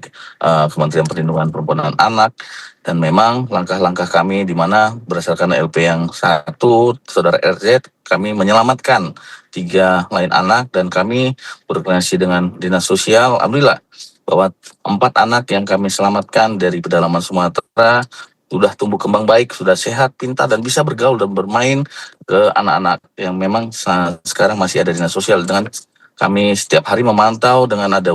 [SPEAKER 15] Kementerian Perlindungan Perempuan dan Anak. Dan memang langkah-langkah kami di mana berdasarkan LP yang 1, Saudara RZ, kami menyelamatkan 3 lain anak, dan kami berkoordinasi dengan dinas sosial. Alhamdulillah bahwa 4 anak yang kami selamatkan dari pedalaman Sumatera sudah tumbuh kembang baik, sudah sehat, pintar, dan bisa bergaul dan bermain ke anak-anak yang memang sekarang masih ada dinas sosial. Dengan kami setiap hari memantau dengan ada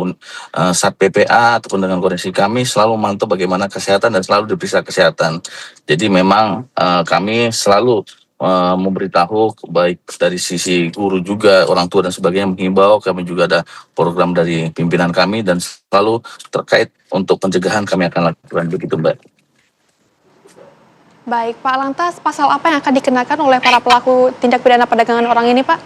[SPEAKER 15] Sat PPA ataupun dengan koordinasi kami selalu memantau bagaimana kesehatan dan selalu diperiksa kesehatan. Jadi memang kami selalu memberitahu baik dari sisi guru juga, orang tua dan sebagainya menghimbau. Kami juga ada program dari pimpinan kami dan selalu terkait untuk pencegahan kami akan lakukan begitu, Mbak.
[SPEAKER 2] Baik, Pak, lantas pasal apa yang akan dikenakan oleh para pelaku tindak pidana perdagangan orang ini, Pak?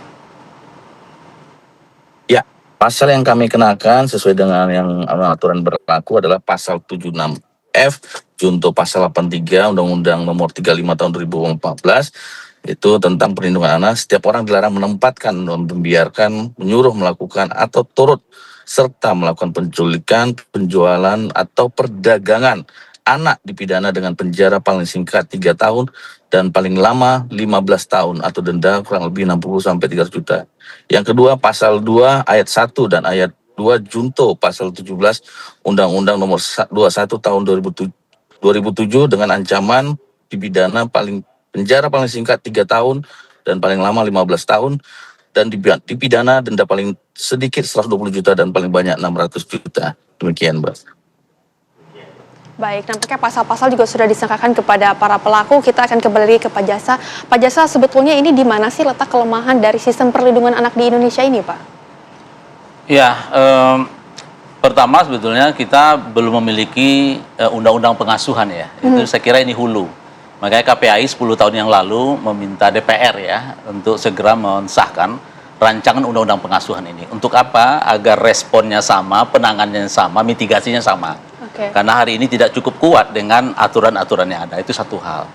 [SPEAKER 15] Ya, pasal yang kami kenakan sesuai dengan yang aturan berlaku adalah pasal 76F junto pasal 83 Undang-Undang Nomor 35 Tahun 2014 itu tentang perlindungan anak. Setiap orang dilarang menempatkan, membiarkan, menyuruh melakukan atau turut serta melakukan penculikan, penjualan atau perdagangan anak dipidana dengan penjara paling singkat 3 tahun dan paling lama 15 tahun atau denda kurang lebih 60 sampai 300 juta. Yang kedua, pasal 2 ayat 1 dan ayat 2 junto pasal 17 Undang-Undang Nomor 21 Tahun 2007 dengan ancaman dipidana penjara paling singkat 3 tahun dan paling lama 15 tahun dan dipidana denda paling sedikit 120 juta dan paling banyak 600 juta. Demikian, Mbak.
[SPEAKER 2] Baik, nampaknya pasal-pasal juga sudah disangkakan kepada para pelaku. Kita akan kembali ke Pak Jasa. Pak Jasa, sebetulnya ini di mana sih letak kelemahan dari sistem perlindungan anak di Indonesia ini, Pak?
[SPEAKER 16] Ya, pertama sebetulnya kita belum memiliki undang-undang pengasuhan ya. Itu saya kira ini hulu. Makanya KPAI 10 tahun yang lalu meminta DPR ya untuk segera mensahkan rancangan undang-undang pengasuhan ini. Untuk apa? Agar responnya sama, penanganannya sama, mitigasinya sama. Karena hari ini tidak cukup kuat dengan aturan-aturan yang ada. Itu satu hal.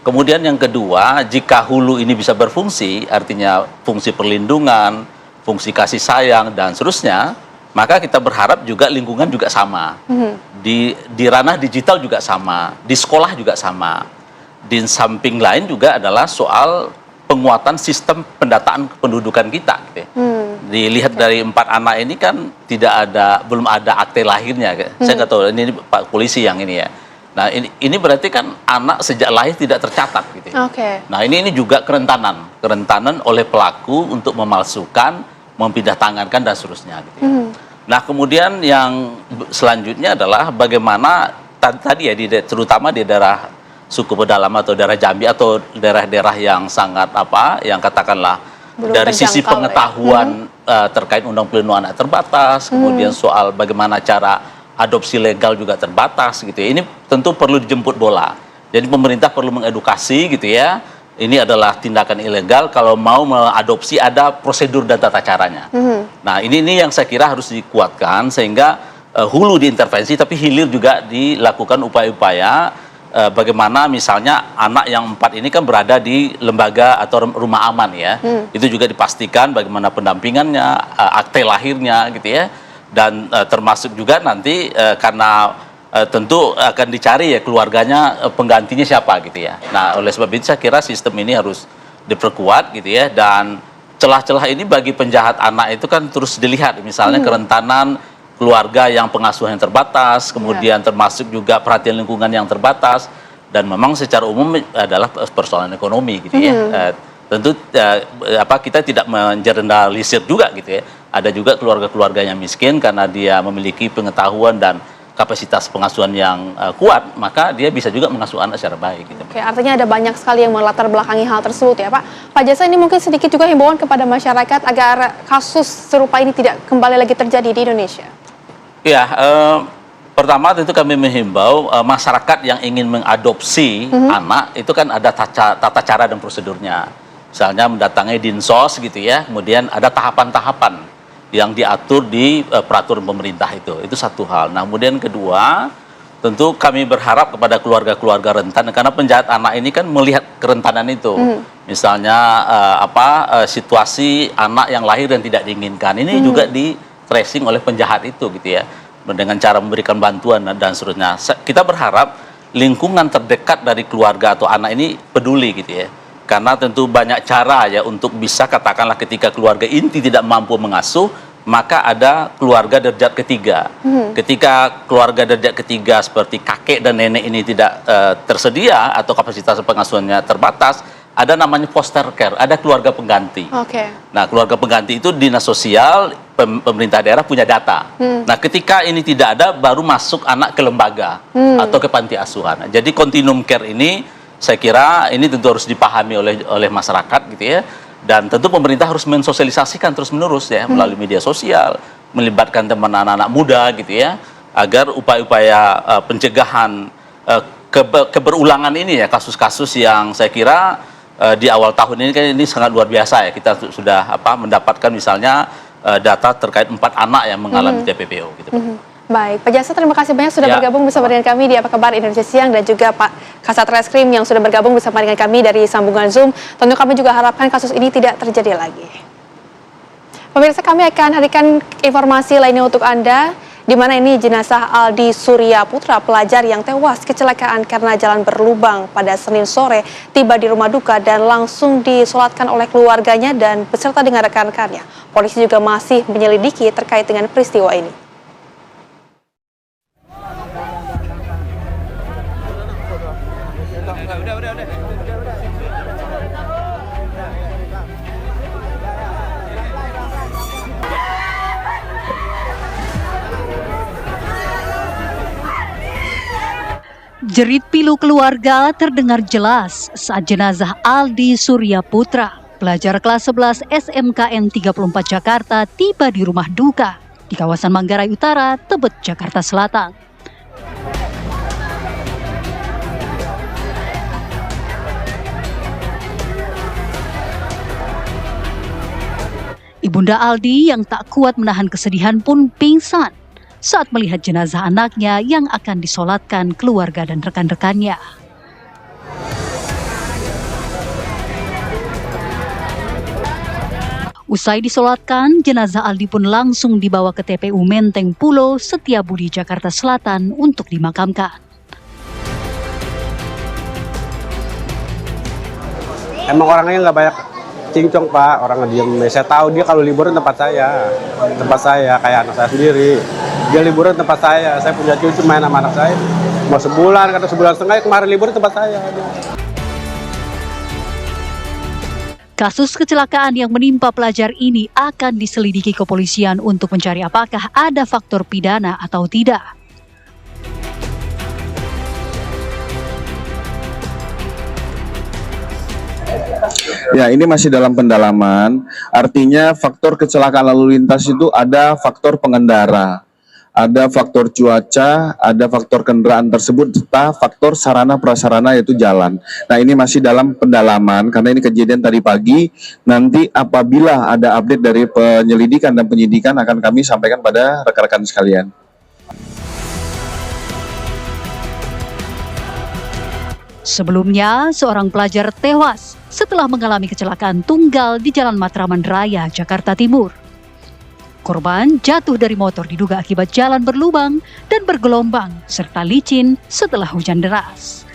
[SPEAKER 16] Kemudian yang kedua, jika hulu ini bisa berfungsi, artinya fungsi perlindungan, fungsi kasih sayang, dan seterusnya, maka kita berharap juga lingkungan juga sama. Di ranah digital juga sama, di sekolah juga sama. Di samping lain juga adalah soal penguatan sistem pendataan kependudukan kita. Gitu. Dilihat dari 4 anak ini kan belum ada akte lahirnya. Saya nggak tahu, ini Pak Polisi yang ini ya. Nah ini berarti kan anak sejak lahir tidak tercatat. Gitu. Nah ini juga kerentanan oleh pelaku untuk memalsukan, mempindah tangankan dan seterusnya. Gitu. Nah kemudian yang selanjutnya adalah bagaimana tadi ya terutama di daerah suku pedalaman atau daerah Jambi atau daerah-daerah yang sangat yang katakanlah belum dari sisi pengetahuan terkait undang pelindungan anak terbatas, kemudian soal bagaimana cara adopsi legal juga terbatas gitu ya. Ini tentu perlu dijemput bola. Jadi pemerintah perlu mengedukasi gitu ya. Ini adalah tindakan ilegal, kalau mau mengadopsi ada prosedur dan tata caranya. Nah, ini yang saya kira harus dikuatkan sehingga hulu diintervensi tapi hilir juga dilakukan upaya-upaya bagaimana misalnya anak yang 4 ini kan berada di lembaga atau rumah aman ya. Itu juga dipastikan bagaimana pendampingannya, akte lahirnya gitu ya. Dan termasuk juga nanti karena tentu akan dicari ya keluarganya, penggantinya siapa gitu ya. Nah, oleh sebab itu saya kira sistem ini harus diperkuat gitu ya. Dan celah-celah ini bagi penjahat anak itu kan terus dilihat. Misalnya kerentanan keluarga yang pengasuhan yang terbatas, kemudian termasuk juga perhatian lingkungan yang terbatas, dan memang secara umum adalah persoalan ekonomi gitu ya. Tentu kita tidak mengeneralisir juga gitu ya. Ada juga keluarga-keluarga yang miskin karena dia memiliki pengetahuan dan kapasitas pengasuhan yang kuat, maka dia bisa juga mengasuh anak secara baik gitu.
[SPEAKER 2] Oke, artinya ada banyak sekali yang melatar belakangi hal tersebut ya Pak. Pak Jasa, ini mungkin sedikit juga himbauan kepada masyarakat agar kasus serupa ini tidak kembali lagi terjadi di Indonesia. Ya, pertama tentu kami menghimbau masyarakat yang ingin mengadopsi anak itu kan ada tata cara dan prosedurnya. Misalnya mendatangi Dinsos gitu ya, kemudian ada tahapan-tahapan yang diatur di peraturan pemerintah itu satu hal. Nah kemudian kedua, tentu kami berharap kepada keluarga-keluarga rentan karena penjahat anak ini kan melihat kerentanan itu. Misalnya situasi anak yang lahir dan tidak diinginkan ini juga di tracing oleh penjahat itu gitu ya, dengan cara memberikan bantuan dan seterusnya. Kita berharap lingkungan terdekat dari keluarga atau anak ini peduli gitu ya, karena tentu banyak cara ya untuk bisa katakanlah ketika keluarga inti tidak mampu mengasuh, maka ada keluarga derajat ketiga. Ketika keluarga derajat ketiga seperti kakek dan nenek ini tidak tersedia atau kapasitas pengasuhannya terbatas, ada namanya foster care, ada keluarga pengganti. Nah, keluarga pengganti itu dinas sosial, pemerintah daerah punya data. Nah, ketika ini tidak ada, baru masuk anak ke lembaga atau ke panti asuhan. Jadi continuum care ini
[SPEAKER 16] Saya kira ini tentu harus dipahami oleh masyarakat gitu ya. Dan tentu pemerintah harus mensosialisasikan terus-menerus ya melalui media sosial, melibatkan teman anak-anak muda gitu ya, agar upaya-upaya pencegahan keberulangan ini ya, kasus-kasus yang saya kira di awal tahun ini kan ini sangat luar biasa ya. Kita sudah mendapatkan misalnya data terkait 4 anak yang mengalami TPPO gitu.
[SPEAKER 2] Baik, Pak Jasa, terima kasih banyak sudah bergabung bersama dengan kami di Apa Kabar Indonesia Siang, dan juga Pak Kasat Reskrim yang sudah bergabung bersama dengan kami dari sambungan Zoom. Tentu kami juga harapkan kasus ini tidak terjadi lagi. Pemirsa, kami akan hadirkan informasi lainnya untuk Anda, di mana ini jenazah Aldi Surya Putra, pelajar yang tewas kecelakaan karena jalan berlubang pada Senin sore, tiba di rumah duka dan langsung disolatkan oleh keluarganya dan beserta dengan rekan-rekannya. Polisi juga masih menyelidiki terkait dengan peristiwa ini.
[SPEAKER 5] Jerit pilu keluarga terdengar jelas saat jenazah Aldi Surya Putra, pelajar kelas 11 SMKN 34 Jakarta, tiba di rumah duka di kawasan Manggarai Utara, Tebet, Jakarta Selatan. Ibunda Aldi yang tak kuat menahan kesedihan pun pingsan saat melihat jenazah anaknya yang akan disolatkan keluarga dan rekan-rekannya. Usai disolatkan, jenazah Aldi pun langsung dibawa ke TPU Menteng Pulo, Setiabudi, Jakarta Selatan untuk dimakamkan.
[SPEAKER 17] Emang orangnya nggak banyak cincong, Pak, orang diam. Saya tahu dia kalau liburan tempat saya kayak anak saya sendiri. Dia liburan tempat saya punya cucu main sama anak saya. Mau sebulan, kata sebulan setengah, kemarin liburan tempat saya.
[SPEAKER 5] Kasus kecelakaan yang menimpa pelajar ini akan diselidiki kepolisian untuk mencari apakah ada faktor pidana atau tidak.
[SPEAKER 18] Ya, ini masih dalam pendalaman. Artinya faktor kecelakaan lalu lintas itu ada faktor pengendara, ada faktor cuaca, ada faktor kendaraan tersebut, serta faktor sarana prasarana yaitu jalan. Nah, ini masih dalam pendalaman karena ini kejadian tadi pagi. Nanti apabila ada update dari penyelidikan dan penyidikan akan kami sampaikan pada rekan-rekan sekalian.
[SPEAKER 5] Sebelumnya, seorang pelajar tewas setelah mengalami kecelakaan tunggal di Jalan Matraman Raya, Jakarta Timur. Korban jatuh dari motor diduga akibat jalan berlubang dan bergelombang serta licin setelah hujan deras.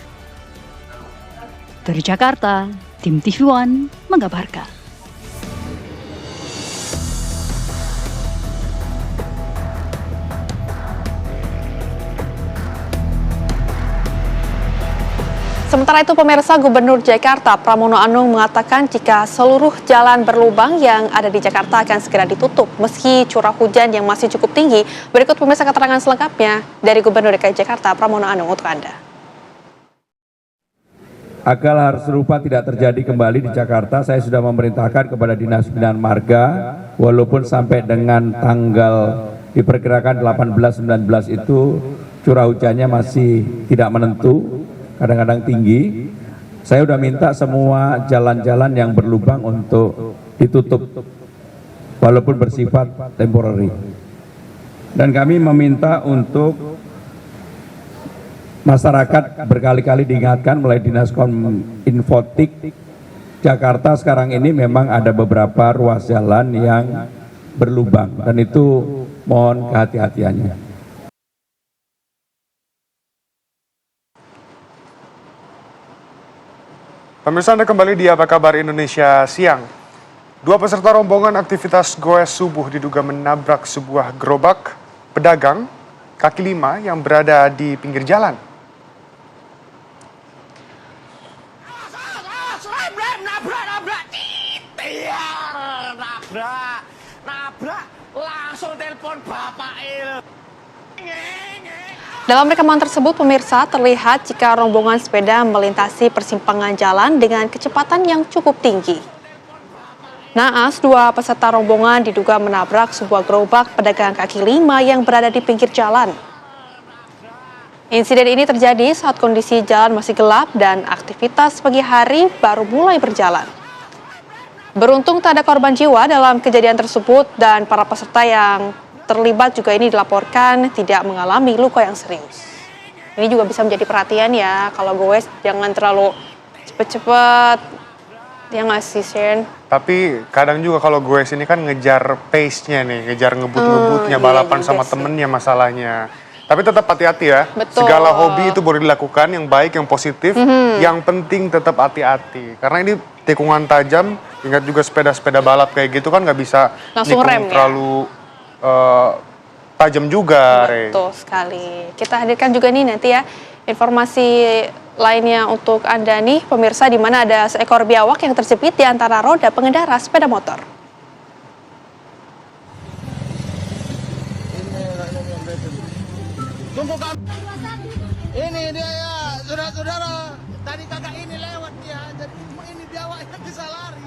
[SPEAKER 5] Dari Jakarta, tim TV One mengabarkan.
[SPEAKER 2] Sementara itu, pemirsa, Gubernur Jakarta Pramono Anung mengatakan jika seluruh jalan berlubang yang ada di Jakarta akan segera ditutup meski curah hujan yang masih cukup tinggi. Berikut pemirsa keterangan selengkapnya dari Gubernur DKI Jakarta Pramono Anung untuk Anda.
[SPEAKER 11] Agar hal serupa tidak terjadi kembali di Jakarta, saya sudah memerintahkan kepada Dinas Bina Marga, walaupun sampai dengan tanggal diperkirakan 18-19 itu curah hujannya masih tidak menentu, kadang-kadang tinggi. Saya sudah minta semua jalan-jalan yang berlubang untuk ditutup walaupun bersifat temporary. Dan kami meminta untuk masyarakat berkali-kali diingatkan melalui Dinas Kominfotik Jakarta sekarang ini memang ada beberapa ruas jalan yang berlubang dan itu mohon kehati-hatiannya.
[SPEAKER 1] Pemirsa, Anda kembali di Apa Kabar Indonesia Siang. 2 peserta rombongan aktivitas goes subuh diduga menabrak sebuah gerobak pedagang kaki lima yang berada di pinggir jalan.
[SPEAKER 4] Nabrak, langsung telepon bapak il.
[SPEAKER 2] Dalam rekaman tersebut, pemirsa, terlihat jika rombongan sepeda melintasi persimpangan jalan dengan kecepatan yang cukup tinggi. Naas, dua peserta rombongan diduga menabrak sebuah gerobak pedagang kaki lima yang berada di pinggir jalan. Insiden ini terjadi saat kondisi jalan masih gelap dan aktivitas pagi hari baru mulai berjalan. Beruntung tak ada korban jiwa dalam kejadian tersebut dan para peserta yang terlibat juga ini dilaporkan tidak mengalami luka yang serius. Ini juga bisa menjadi perhatian ya, kalau gue jangan terlalu cepet-cepet, ya nggak sih, Shen?
[SPEAKER 1] Tapi kadang juga kalau gue sini kan ngejar pace-nya nih, ngejar ngebut-ngebutnya, balapan sama temennya masalahnya. Tapi tetap hati-hati ya,
[SPEAKER 2] Betul.
[SPEAKER 1] Segala hobi itu boleh dilakukan, yang baik, yang positif, yang penting tetap hati-hati. Karena ini tikungan tajam, ingat juga sepeda-sepeda balap kayak gitu kan nggak bisa
[SPEAKER 2] Langsung rem, ya?
[SPEAKER 1] terlalu tajam juga.
[SPEAKER 2] Betul sekali. Kita hadirkan juga nih nanti ya informasi lainnya untuk Anda nih pemirsa, di mana ada seekor biawak yang terjepit di antara roda pengendara sepeda motor.
[SPEAKER 4] Ini dia ya, saudara-saudara. Tadi kakak ini lewat dia, jadi ini biawaknya bisa lari.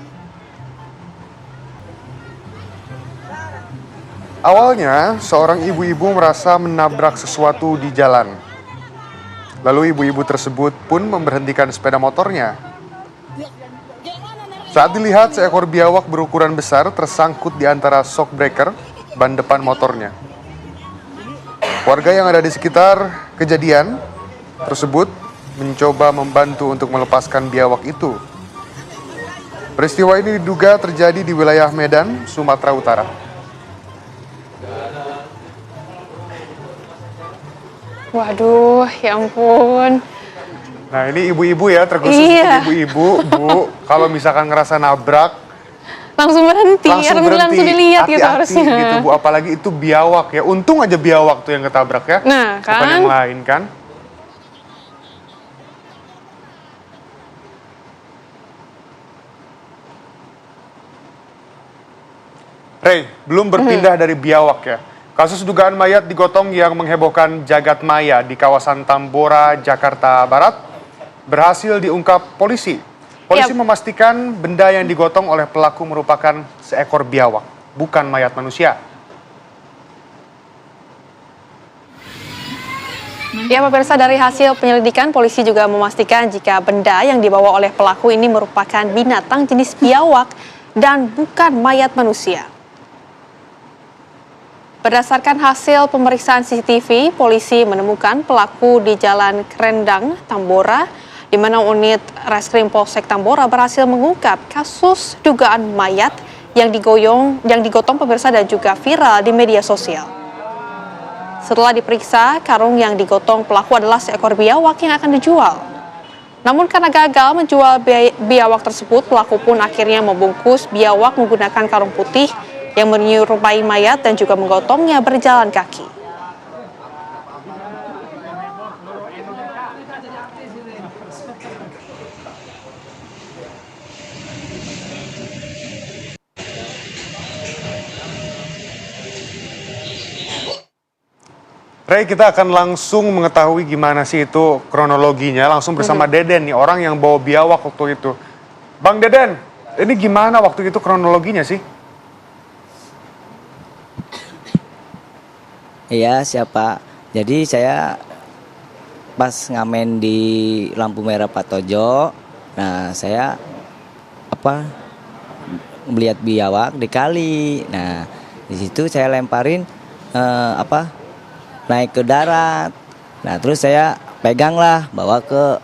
[SPEAKER 1] Awalnya, seorang ibu-ibu merasa menabrak sesuatu di jalan. Lalu ibu-ibu tersebut pun memberhentikan sepeda motornya. Saat dilihat, seekor biawak berukuran besar tersangkut di antara shock breaker ban depan motornya. Warga yang ada di sekitar kejadian tersebut mencoba membantu untuk melepaskan biawak itu. Peristiwa ini diduga terjadi di wilayah Medan, Sumatera Utara.
[SPEAKER 2] Waduh, ya ampun.
[SPEAKER 1] Nah ini ibu-ibu ya, terkhusus
[SPEAKER 2] Iya.
[SPEAKER 1] ibu-ibu, Bu, kalau misalkan ngerasa nabrak,
[SPEAKER 2] Langsung berhenti, langsung dilihat gitu
[SPEAKER 1] hati-hati
[SPEAKER 2] harusnya.
[SPEAKER 1] gitu, Bu, apalagi itu biawak ya, untung aja biawak tuh yang ketabrak ya,
[SPEAKER 2] Nah,
[SPEAKER 1] bukan
[SPEAKER 2] kan?
[SPEAKER 1] yang lain kan. Rey, belum berpindah dari biawak ya. Kasus dugaan mayat digotong yang menghebohkan jagat maya di kawasan Tambora, Jakarta Barat berhasil diungkap polisi. Polisi memastikan benda yang digotong oleh pelaku merupakan seekor biawak, bukan mayat manusia.
[SPEAKER 2] Ya pemirsa, dari hasil penyelidikan polisi juga memastikan jika benda yang dibawa oleh pelaku ini merupakan binatang jenis biawak dan bukan mayat manusia. Berdasarkan hasil pemeriksaan CCTV, polisi menemukan pelaku di Jalan Kerendang, Tambora, di mana unit Reskrim Polsek Tambora berhasil mengungkap kasus dugaan mayat yang digotong pemirsa dan juga viral di media sosial. Setelah diperiksa, karung yang digotong pelaku adalah seekor biawak yang akan dijual. Namun karena gagal menjual biawak tersebut, pelaku pun akhirnya membungkus biawak menggunakan karung putih yang menyerupai mayat dan juga menggotongnya berjalan kaki.
[SPEAKER 1] Rey, kita akan langsung mengetahui gimana sih itu kronologinya langsung bersama Deden nih, orang yang bawa biawak waktu itu. Bang Deden, ini gimana waktu itu kronologinya sih?
[SPEAKER 19] Iya, siapa? Jadi saya pas ngamen di lampu merah Pak Tojo, nah saya melihat biawak di kali. Nah, di situ saya lemparin naik ke darat. Nah, terus saya pegang lah, bawa ke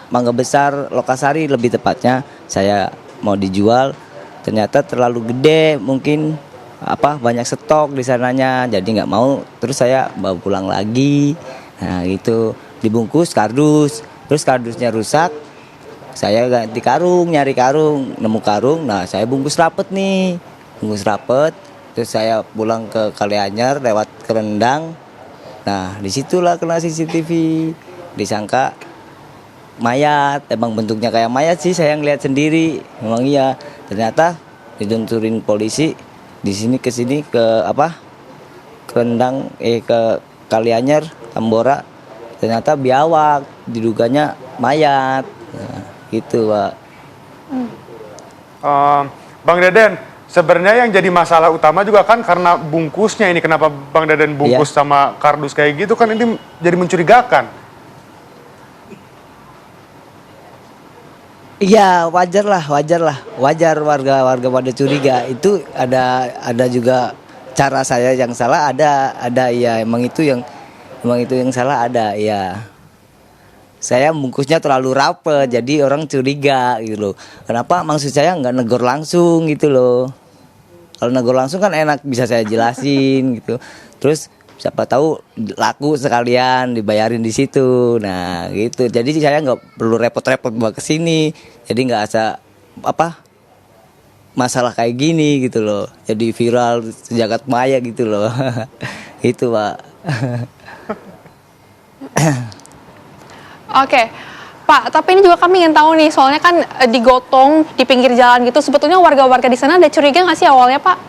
[SPEAKER 19] Mangga Besar Lokasari lebih tepatnya. Saya mau dijual, ternyata terlalu gede, mungkin banyak stok di sananya, jadi nggak mau. Terus saya bawa pulang lagi. Nah gitu, dibungkus kardus, terus kardusnya rusak, saya ganti karung, nyari karung, nemu karung. Nah saya bungkus rapet nih, bungkus rapet. Terus saya pulang ke Kalianyar lewat Kerendang. Nah disitulah kena CCTV, disangka mayat. Emang bentuknya kayak mayat sih, saya ngeliat sendiri. Memang iya, ternyata ditunturin polisi. Di sini ke sini ke Kerendang ke Kalianyar, Tambora, ternyata biawak, diduganya mayat. Nah, gitu, Pak.
[SPEAKER 1] Bang Deden, sebenarnya yang jadi masalah utama juga kan karena bungkusnya ini. Kenapa Bang Deden bungkus sama kardus kayak gitu kan ini jadi mencurigakan.
[SPEAKER 19] Iya, wajar warga pada curiga. Itu ada juga cara saya yang salah, ada ya emang itu yang salah ada ya. Saya bungkusnya terlalu rapet, jadi orang curiga gitu loh. Kenapa? Maksud saya nggak negor langsung gitu loh. Kalau negor langsung kan enak, bisa saya jelasin gitu. Terus siapa tahu laku sekalian dibayarin di situ. Nah gitu. Jadi saya nggak perlu repot-repot bawa ke sini. Jadi nggak ada masalah kayak gini gitu loh. Jadi viral sejagat maya gitu loh. Itu, Pak.
[SPEAKER 2] Oke, Pak, tapi ini juga kami ingin tahu nih, soalnya kan digotong di pinggir jalan gitu, sebetulnya warga-warga di sana ada curiga nggak sih awalnya, Pak?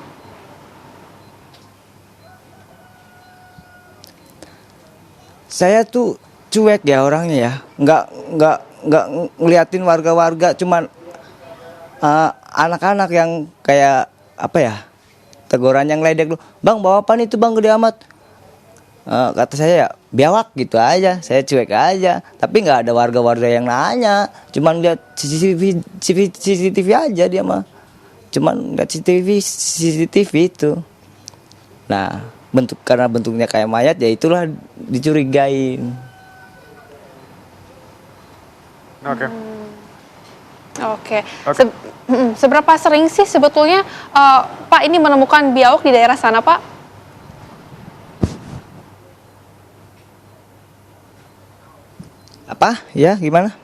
[SPEAKER 19] Saya tuh cuek ya orangnya ya, nggak ngeliatin warga-warga, cuman anak-anak yang kayak teguran yang ledek lu, bang bawa apa nih itu bang gede amat. Kata saya ya biawak gitu aja, saya cuek aja, tapi nggak ada warga-warga yang nanya, cuman lihat CCTV aja dia mah, cuman lihat CCTV itu. Nah karena bentuknya kayak mayat ya itulah dicurigain.
[SPEAKER 2] Oke. Seberapa sering sih sebetulnya Pak ini menemukan biawak di daerah sana, Pak?
[SPEAKER 19] Apa? Ya, gimana?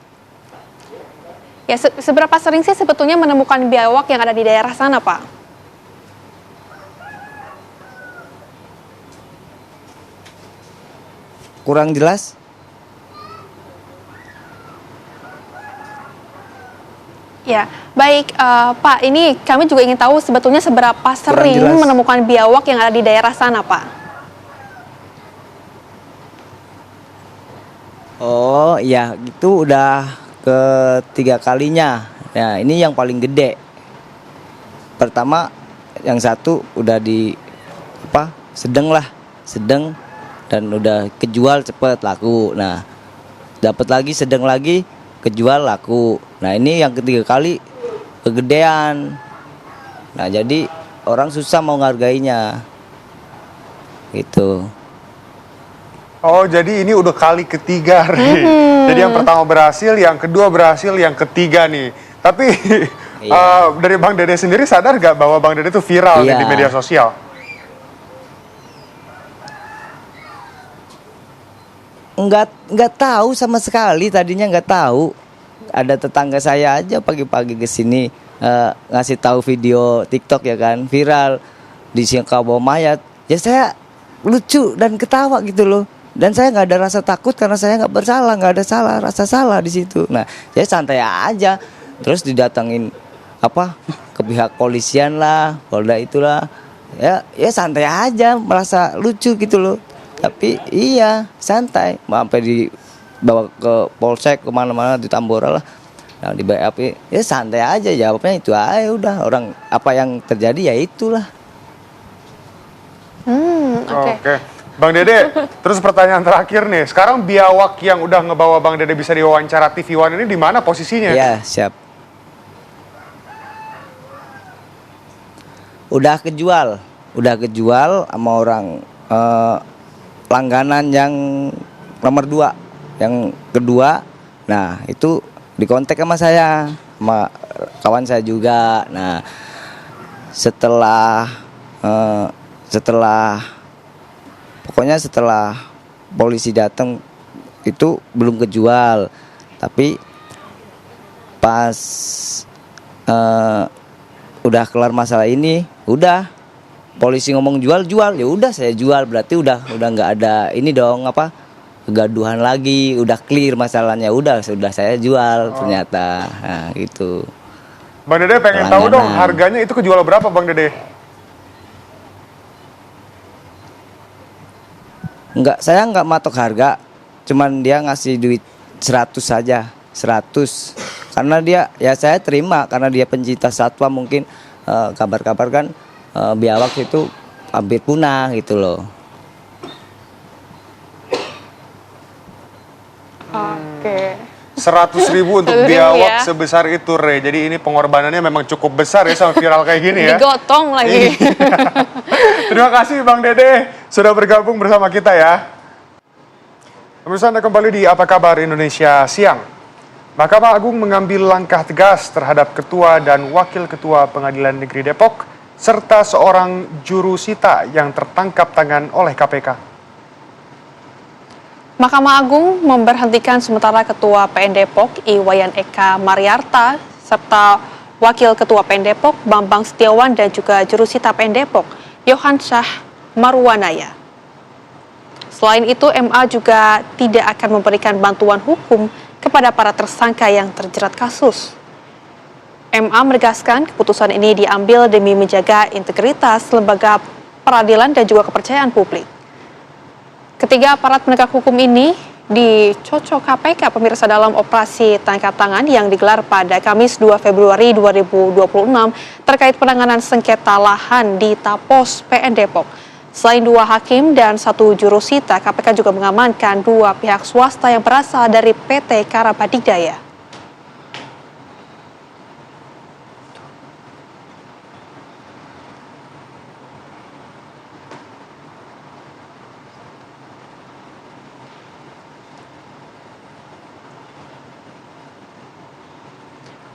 [SPEAKER 2] Ya, seberapa sering sih sebetulnya menemukan biawak yang ada di daerah sana, Pak?
[SPEAKER 19] Kurang jelas?
[SPEAKER 2] Ya, baik Pak, ini kami juga ingin tahu sebetulnya seberapa sering menemukan biawak yang ada di daerah sana, Pak?
[SPEAKER 19] Oh iya, itu udah ketiga kalinya. Nah ini yang paling gede. Pertama yang satu udah sedang dan udah kejual cepet laku. Nah dapat lagi sedang lagi kejual laku. Nah ini yang ketiga kali kegedean. Nah jadi orang susah mau ngargainya. Gitu.
[SPEAKER 1] Oh, jadi ini udah kali ketiga nih. Jadi yang pertama berhasil, yang kedua berhasil, yang ketiga nih. Tapi dari Bang Dede sendiri sadar gak bahwa Bang Dede itu viral nih di media sosial?
[SPEAKER 19] Nggak tahu sama sekali, tadinya nggak tahu. Ada tetangga saya aja pagi-pagi ke sini ngasih tahu video TikTok ya kan, viral disangka bawa mayat. Ya saya lucu dan ketawa gitu loh. Dan saya nggak ada rasa takut karena saya nggak bersalah, nggak ada rasa salah di situ. Nah, saya santai aja. Terus didatengin ke pihak polisian lah, Polda itulah. Ya santai aja, merasa lucu gitu loh. Tapi iya santai, sampai dibawa ke polsek kemana-mana di Tambora lah. Nah di BAP ya santai aja, jawabnya itu aja udah. Orang apa yang terjadi ya itulah.
[SPEAKER 1] Oke. Bang Dede, terus pertanyaan terakhir nih. Sekarang biawak yang udah ngebawa Bang Dede bisa diwawancara TV One ini di mana posisinya?
[SPEAKER 19] Iya, siap. Udah kejual sama orang langganan yang nomor 2. Yang kedua, nah itu dikontak sama saya, sama kawan saya juga. Nah, setelah polisi datang itu belum kejual, tapi pas udah kelar masalah ini, udah polisi ngomong jual ya udah saya jual, berarti udah nggak ada ini dong kegaduhan lagi, udah clear masalahnya, udah sudah saya jual ternyata. Nah gitu.
[SPEAKER 1] Bang Dede pengen tahu dong harganya itu kejual berapa Bang Dede?
[SPEAKER 19] Saya nggak matok harga, cuman dia ngasih duit 100 saja, 100. Karena dia, ya saya terima karena dia pencinta satwa, mungkin kabar-kabar kan biawak itu hampir punah gitu loh.
[SPEAKER 2] Oke.
[SPEAKER 1] 100.000 untuk biawak sebesar itu, Re. Jadi ini pengorbanannya memang cukup besar ya sama viral kayak gini ya.
[SPEAKER 2] Digotong lagi.
[SPEAKER 1] Terima kasih Bang Dede sudah bergabung bersama kita ya. Pemirsa, Anda kembali di Apa Kabar Indonesia Siang. Mahkamah Agung mengambil langkah tegas terhadap Ketua dan Wakil Ketua Pengadilan Negeri Depok serta seorang jurusita yang tertangkap tangan oleh KPK.
[SPEAKER 2] Mahkamah Agung memberhentikan sementara Ketua PN Depok Iwayan Eka Mariarta serta Wakil Ketua PN Depok Bambang Setiawan dan juga jurusita PN Depok Yohan Syah Marwanaya. Selain itu, MA juga tidak akan memberikan bantuan hukum kepada para tersangka yang terjerat kasus. MA menegaskan keputusan ini diambil demi menjaga integritas lembaga peradilan dan juga kepercayaan publik. Ketiga aparat penegak hukum ini dicocok KPK pemirsa dalam operasi tangkap tangan yang digelar pada Kamis 2 Februari 2026 terkait penanganan sengketa lahan di Tapos PN Depok. Selain 2 hakim dan 1 jurusita, KPK juga mengamankan 2 pihak swasta yang berasal dari PT Karabadigdaya.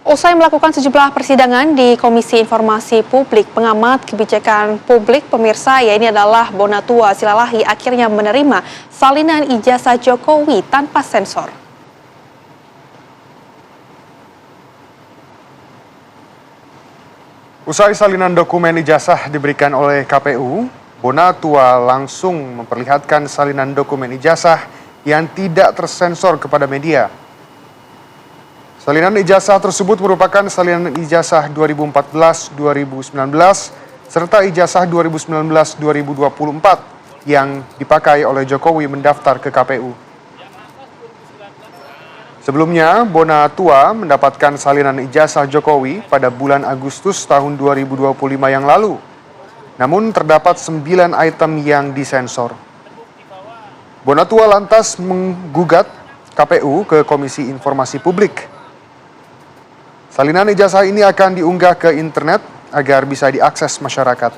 [SPEAKER 2] Usai melakukan sejumlah persidangan di Komisi Informasi Publik, pengamat kebijakan publik pemirsa, ya ini adalah Bonatua Silalahi akhirnya menerima salinan ijazah Jokowi tanpa sensor.
[SPEAKER 1] Usai salinan dokumen ijazah diberikan oleh KPU, Bonatua langsung memperlihatkan salinan dokumen ijazah yang tidak tersensor kepada media. Salinan ijazah tersebut merupakan salinan ijazah 2014-2019 serta ijazah 2019-2024 yang dipakai oleh Jokowi mendaftar ke KPU. Sebelumnya, Bonatua mendapatkan salinan ijazah Jokowi pada bulan Agustus tahun 2025 yang lalu. Namun terdapat 9 item yang disensor. Bonatua lantas menggugat KPU ke Komisi Informasi Publik. Salinan ijazah ini akan diunggah ke internet agar bisa diakses masyarakat.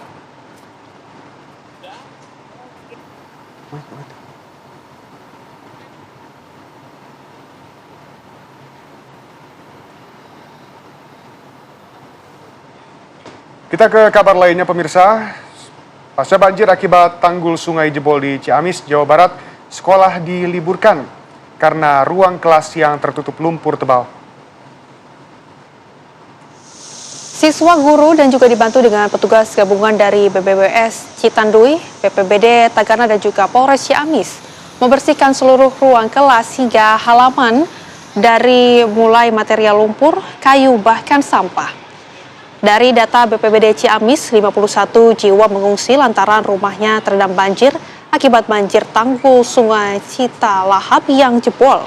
[SPEAKER 1] Kita ke kabar lainnya pemirsa. Pasca banjir akibat tanggul sungai jebol di Ciamis, Jawa Barat, sekolah diliburkan karena ruang kelas yang tertutup lumpur tebal.
[SPEAKER 2] Siswa, guru, dan juga dibantu dengan petugas gabungan dari BPBS Citandui, BPBD Tagana, dan juga Polres Ciamis membersihkan seluruh ruang kelas hingga halaman dari mulai material lumpur, kayu, bahkan sampah. Dari data BPBD Ciamis, 51 jiwa mengungsi lantaran rumahnya terendam banjir akibat banjir tanggul sungai Citalahap yang jebol.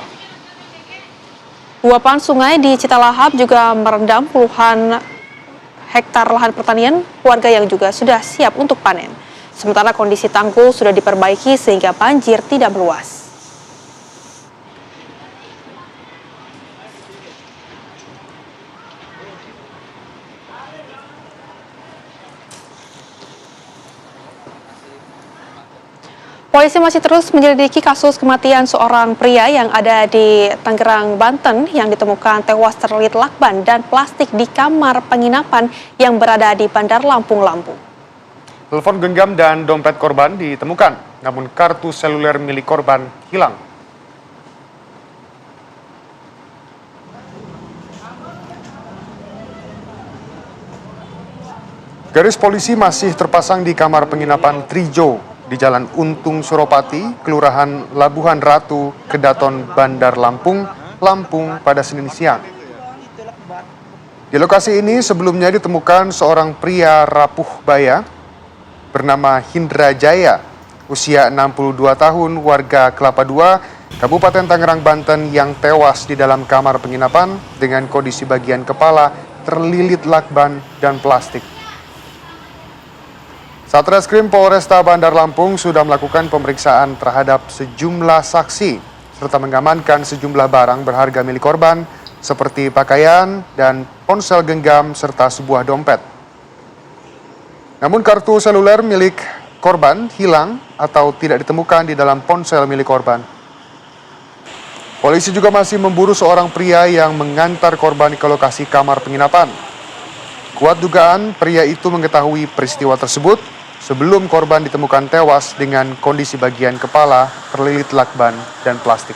[SPEAKER 2] Luapan sungai di Citalahap juga merendam puluhan hektar lahan pertanian warga yang juga sudah siap untuk panen. Sementara kondisi tanggul sudah diperbaiki sehingga banjir tidak meluas. Polisi masih terus menyelidiki kasus kematian seorang pria yang ada di Tangerang, Banten yang ditemukan tewas terlilit lakban dan plastik di kamar penginapan yang berada di Bandar Lampung, Lampung.
[SPEAKER 1] Telepon genggam dan dompet korban ditemukan, namun kartu seluler milik korban hilang. Garis polisi masih terpasang di kamar penginapan Trijo di Jalan Untung Suropati, Kelurahan Labuhan Ratu, Kedaton, Bandar Lampung, Lampung pada Senin siang. Di lokasi ini sebelumnya ditemukan seorang pria rapuh baya bernama Hindra Jaya usia 62 tahun, warga Kelapa II, Kabupaten Tangerang, Banten yang tewas di dalam kamar penginapan dengan kondisi bagian kepala terlilit lakban dan plastik. Satreskrim Polresta Bandar Lampung sudah melakukan pemeriksaan terhadap sejumlah saksi serta mengamankan sejumlah barang berharga milik korban seperti pakaian dan ponsel genggam serta sebuah dompet. Namun kartu seluler milik korban hilang atau tidak ditemukan di dalam ponsel milik korban. Polisi juga masih memburu seorang pria yang mengantar korban ke lokasi kamar penginapan. Kuat dugaan pria itu mengetahui peristiwa tersebut sebelum korban ditemukan tewas dengan kondisi bagian kepala terlilit lakban dan plastik.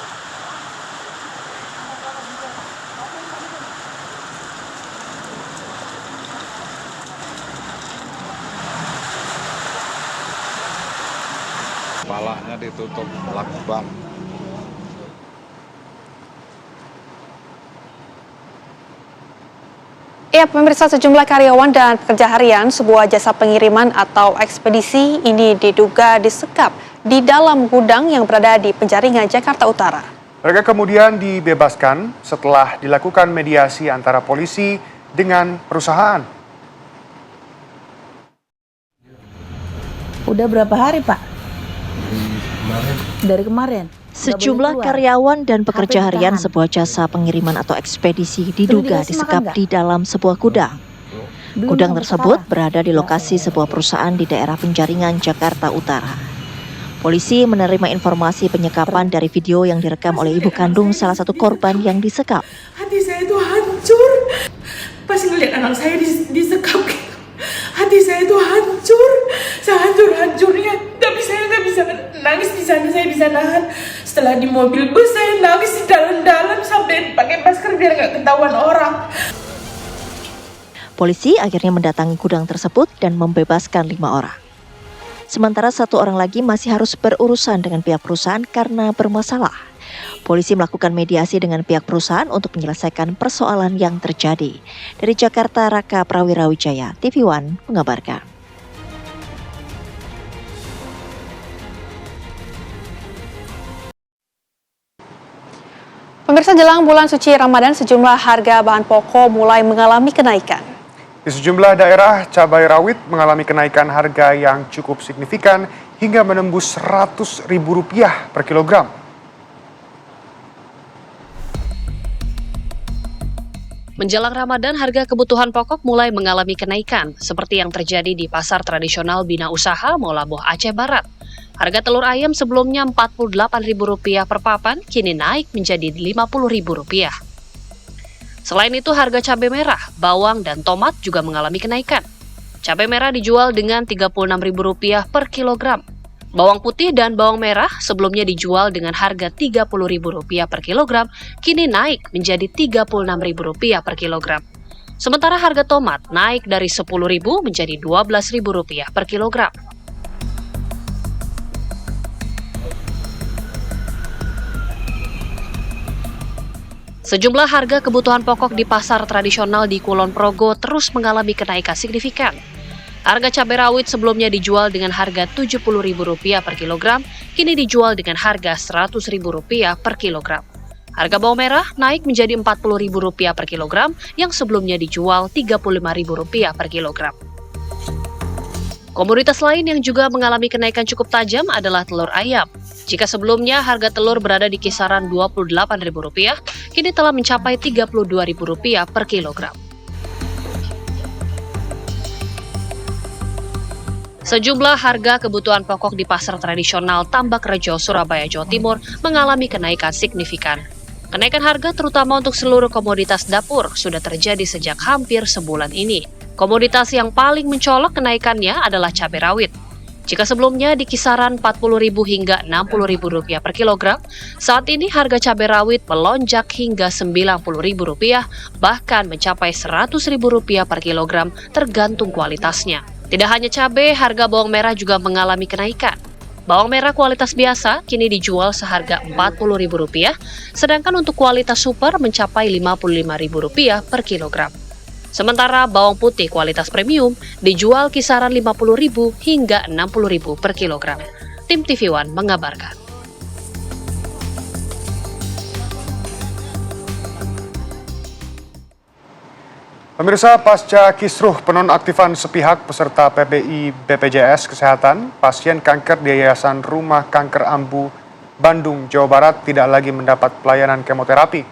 [SPEAKER 9] Kepalanya ditutup lakban.
[SPEAKER 2] Ya, pemirsa, sejumlah karyawan dan pekerja harian sebuah jasa pengiriman atau ekspedisi ini diduga disekap di dalam gudang yang berada di Penjaringan, Jakarta Utara.
[SPEAKER 1] Mereka kemudian dibebaskan setelah dilakukan mediasi antara polisi dengan perusahaan.
[SPEAKER 3] Udah berapa hari, Pak? Dari kemarin.
[SPEAKER 10] Sejumlah karyawan dan pekerja harian sebuah jasa pengiriman atau ekspedisi diduga disekap di dalam sebuah gudang. Gudang tersebut berada di lokasi sebuah perusahaan di daerah Penjaringan, Jakarta Utara. Polisi menerima informasi penyekapan dari video yang direkam oleh ibu kandung salah satu korban yang disekap.
[SPEAKER 20] Hati saya itu hancur pas ngeliat anak saya disekap gitu. Hati saya itu hancur, sehancur-hancurnya. Tapi saya nggak bisa nangis di sana, saya bisa nahan. Setelah di mobil bus saya nangis di dalam-dalam sampai pakai masker biar nggak ketahuan orang.
[SPEAKER 10] Polisi akhirnya mendatangi gudang tersebut dan membebaskan 5 orang. Sementara 1 orang lagi masih harus berurusan dengan pihak perusahaan karena bermasalah. Polisi melakukan mediasi dengan pihak perusahaan untuk menyelesaikan persoalan yang terjadi. Dari Jakarta, Raka Prawirawijaya, TV One mengabarkan.
[SPEAKER 2] Pemirsa, jelang bulan suci Ramadan, sejumlah harga bahan pokok mulai mengalami kenaikan.
[SPEAKER 1] Di sejumlah daerah, cabai rawit mengalami kenaikan harga yang cukup signifikan hingga menembus Rp100.000 per kilogram.
[SPEAKER 7] Menjelang Ramadan, harga kebutuhan pokok mulai mengalami kenaikan, seperti yang terjadi di pasar tradisional Bina Usaha Maulaboh, Aceh Barat. Harga telur ayam sebelumnya Rp48.000 per papan, kini naik menjadi Rp50.000. Selain itu, harga cabai merah, bawang, dan tomat juga mengalami kenaikan. Cabai merah dijual dengan Rp36.000 per kilogram. Bawang putih dan bawang merah sebelumnya dijual dengan harga Rp30.000 per kilogram, kini naik menjadi Rp36.000 per kilogram. Sementara harga tomat naik dari Rp10.000 menjadi Rp12.000 per kilogram. Sejumlah harga kebutuhan pokok di pasar tradisional di Kulon Progo terus mengalami kenaikan signifikan. Harga cabai rawit sebelumnya dijual dengan harga Rp70.000 per kilogram, kini dijual dengan harga Rp100.000 per kilogram. Harga bawang merah naik menjadi Rp40.000 per kilogram, yang sebelumnya dijual Rp35.000 per kilogram. Komoditas lain yang juga mengalami kenaikan cukup tajam adalah telur ayam. Jika sebelumnya harga telur berada di kisaran Rp28.000, kini telah mencapai Rp32.000 per kilogram. Sejumlah harga kebutuhan pokok di pasar tradisional Tambak Rejo, Surabaya, Jawa Timur mengalami kenaikan signifikan. Kenaikan harga terutama untuk seluruh komoditas dapur sudah terjadi sejak hampir sebulan ini. Komoditas yang paling mencolok kenaikannya adalah cabai rawit. Jika sebelumnya di kisaran Rp40.000 hingga Rp60.000 per kilogram, saat ini harga cabai rawit melonjak hingga Rp90.000, bahkan mencapai Rp100.000 per kilogram tergantung kualitasnya. Tidak hanya cabai, harga bawang merah juga mengalami kenaikan. Bawang merah kualitas biasa kini dijual seharga Rp40.000, sedangkan untuk kualitas super mencapai Rp55.000 per kilogram. Sementara bawang putih kualitas premium dijual kisaran Rp50.000 hingga Rp60.000 per kilogram. tim TV One mengabarkan.
[SPEAKER 1] Pemirsa, pasca kisruh penonaktifan sepihak peserta PBI BPJS Kesehatan, pasien kanker di Yayasan Rumah Kanker Ambu, Bandung, Jawa Barat tidak lagi mendapat pelayanan kemoterapi.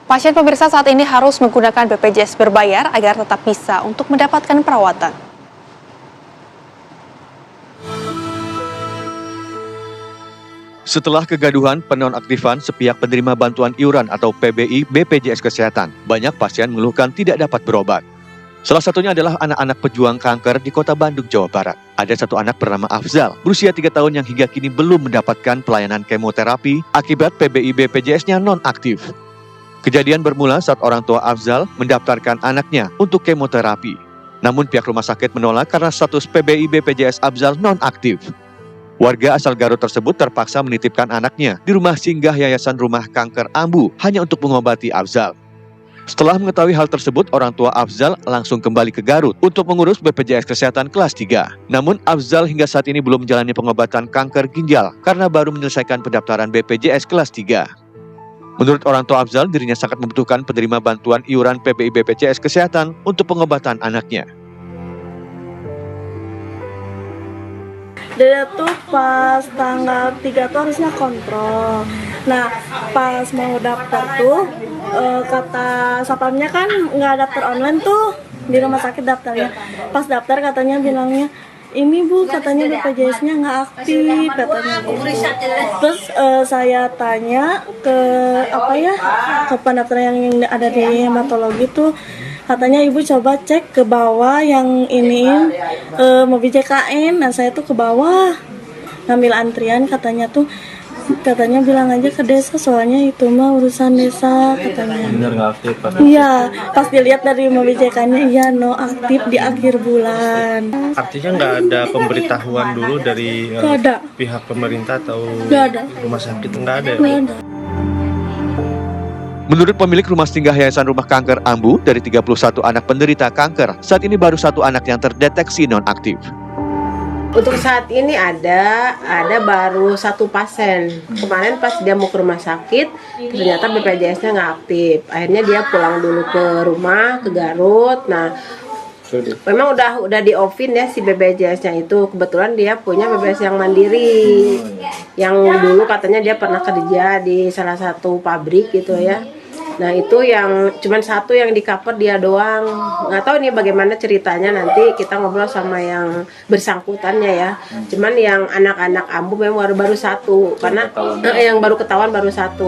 [SPEAKER 2] Pasien pemirsa saat ini harus menggunakan BPJS berbayar agar tetap bisa untuk mendapatkan perawatan.
[SPEAKER 21] Setelah kegaduhan penonaktifan sepihak penerima bantuan iuran atau PBI BPJS Kesehatan, banyak pasien mengeluhkan tidak dapat berobat. Salah satunya adalah anak-anak pejuang kanker di Kota Bandung, Jawa Barat. Ada satu anak bernama Afzal, berusia 3 tahun yang hingga kini belum mendapatkan pelayanan kemoterapi akibat PBI BPJS-nya non-aktif. Kejadian bermula saat orang tua Afzal mendaftarkan anaknya untuk kemoterapi. Namun pihak rumah sakit menolak karena status PBI BPJS Afzal non-aktif. Warga asal Garut tersebut terpaksa menitipkan anaknya di rumah singgah Yayasan Rumah Kanker Ambu hanya untuk mengobati Afzal. Setelah mengetahui hal tersebut, orang tua Afzal langsung kembali ke Garut untuk mengurus BPJS Kesehatan kelas 3. Namun Afzal hingga saat ini belum menjalani pengobatan kanker ginjal karena baru menyelesaikan pendaftaran BPJS kelas 3. Menurut orang tua Afzal, dirinya sangat membutuhkan penerima bantuan iuran PBI BPJS Kesehatan untuk pengobatan anaknya.
[SPEAKER 22] Dia tuh pas tanggal 3 tuh harusnya kontrol. Nah, pas mau daftar tuh, kata satpamnya kan nggak daftar online tuh di rumah sakit daftarnya. Pas daftar katanya bilangnya, ini Bu, katanya BPJS-nya nggak aktif katanya gitu. Terus saya tanya ke ke pendaftar yang ada di hematologi tuh, katanya Ibu coba cek ke bawah yang ini mobil JKN. Nah saya tuh ke bawah ngambil antrian, katanya bilang aja ke desa, soalnya itu mah urusan desa katanya.
[SPEAKER 12] Bener nggak aktif?
[SPEAKER 22] Iya, pas dilihat dari mobil JKN-nya, iya no aktif di akhir bulan.
[SPEAKER 12] Artinya nggak ada pemberitahuan dulu dari pihak pemerintah atau rumah sakit, nggak ada.
[SPEAKER 21] Menurut pemilik rumah singgah Yayasan Rumah Kanker Ambu, dari 31 anak penderita kanker, saat ini baru 1 anak yang terdeteksi non-aktif.
[SPEAKER 23] Untuk saat ini ada baru 1 pasien. Kemarin pas dia mau ke rumah sakit, ternyata BPJS-nya nggak aktif. Akhirnya dia pulang dulu ke rumah, ke Garut. Nah, memang udah di-offin ya si BPJS-nya itu. Kebetulan dia punya BPJS yang mandiri. Yang dulu katanya dia pernah kerja di salah satu pabrik gitu ya. Nah itu yang cuman 1 yang di cover dia doang. Nggak tahu nih bagaimana ceritanya, nanti kita ngobrol sama yang bersangkutannya ya. Cuman yang anak-anak Ambu memang baru 1, karena yang baru ketahuan baru 1.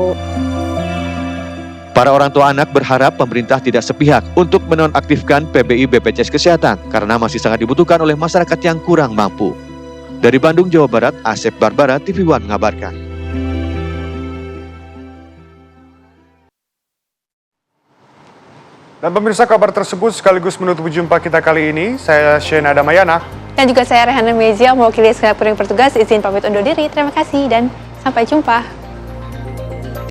[SPEAKER 21] Para orang tua anak berharap pemerintah tidak sepihak untuk menonaktifkan PBI BPJS Kesehatan karena masih sangat dibutuhkan oleh masyarakat yang kurang mampu. Dari Bandung, Jawa Barat, Asep Barbara, TV One mengabarkan.
[SPEAKER 1] Dan pemirsa, kabar tersebut sekaligus menutup jumpa kita kali ini. Saya Shena Damayana.
[SPEAKER 2] Dan juga saya Rehana Mezia, mewakili segenap kru yang bertugas, izin pamit undur diri. Terima kasih dan sampai jumpa.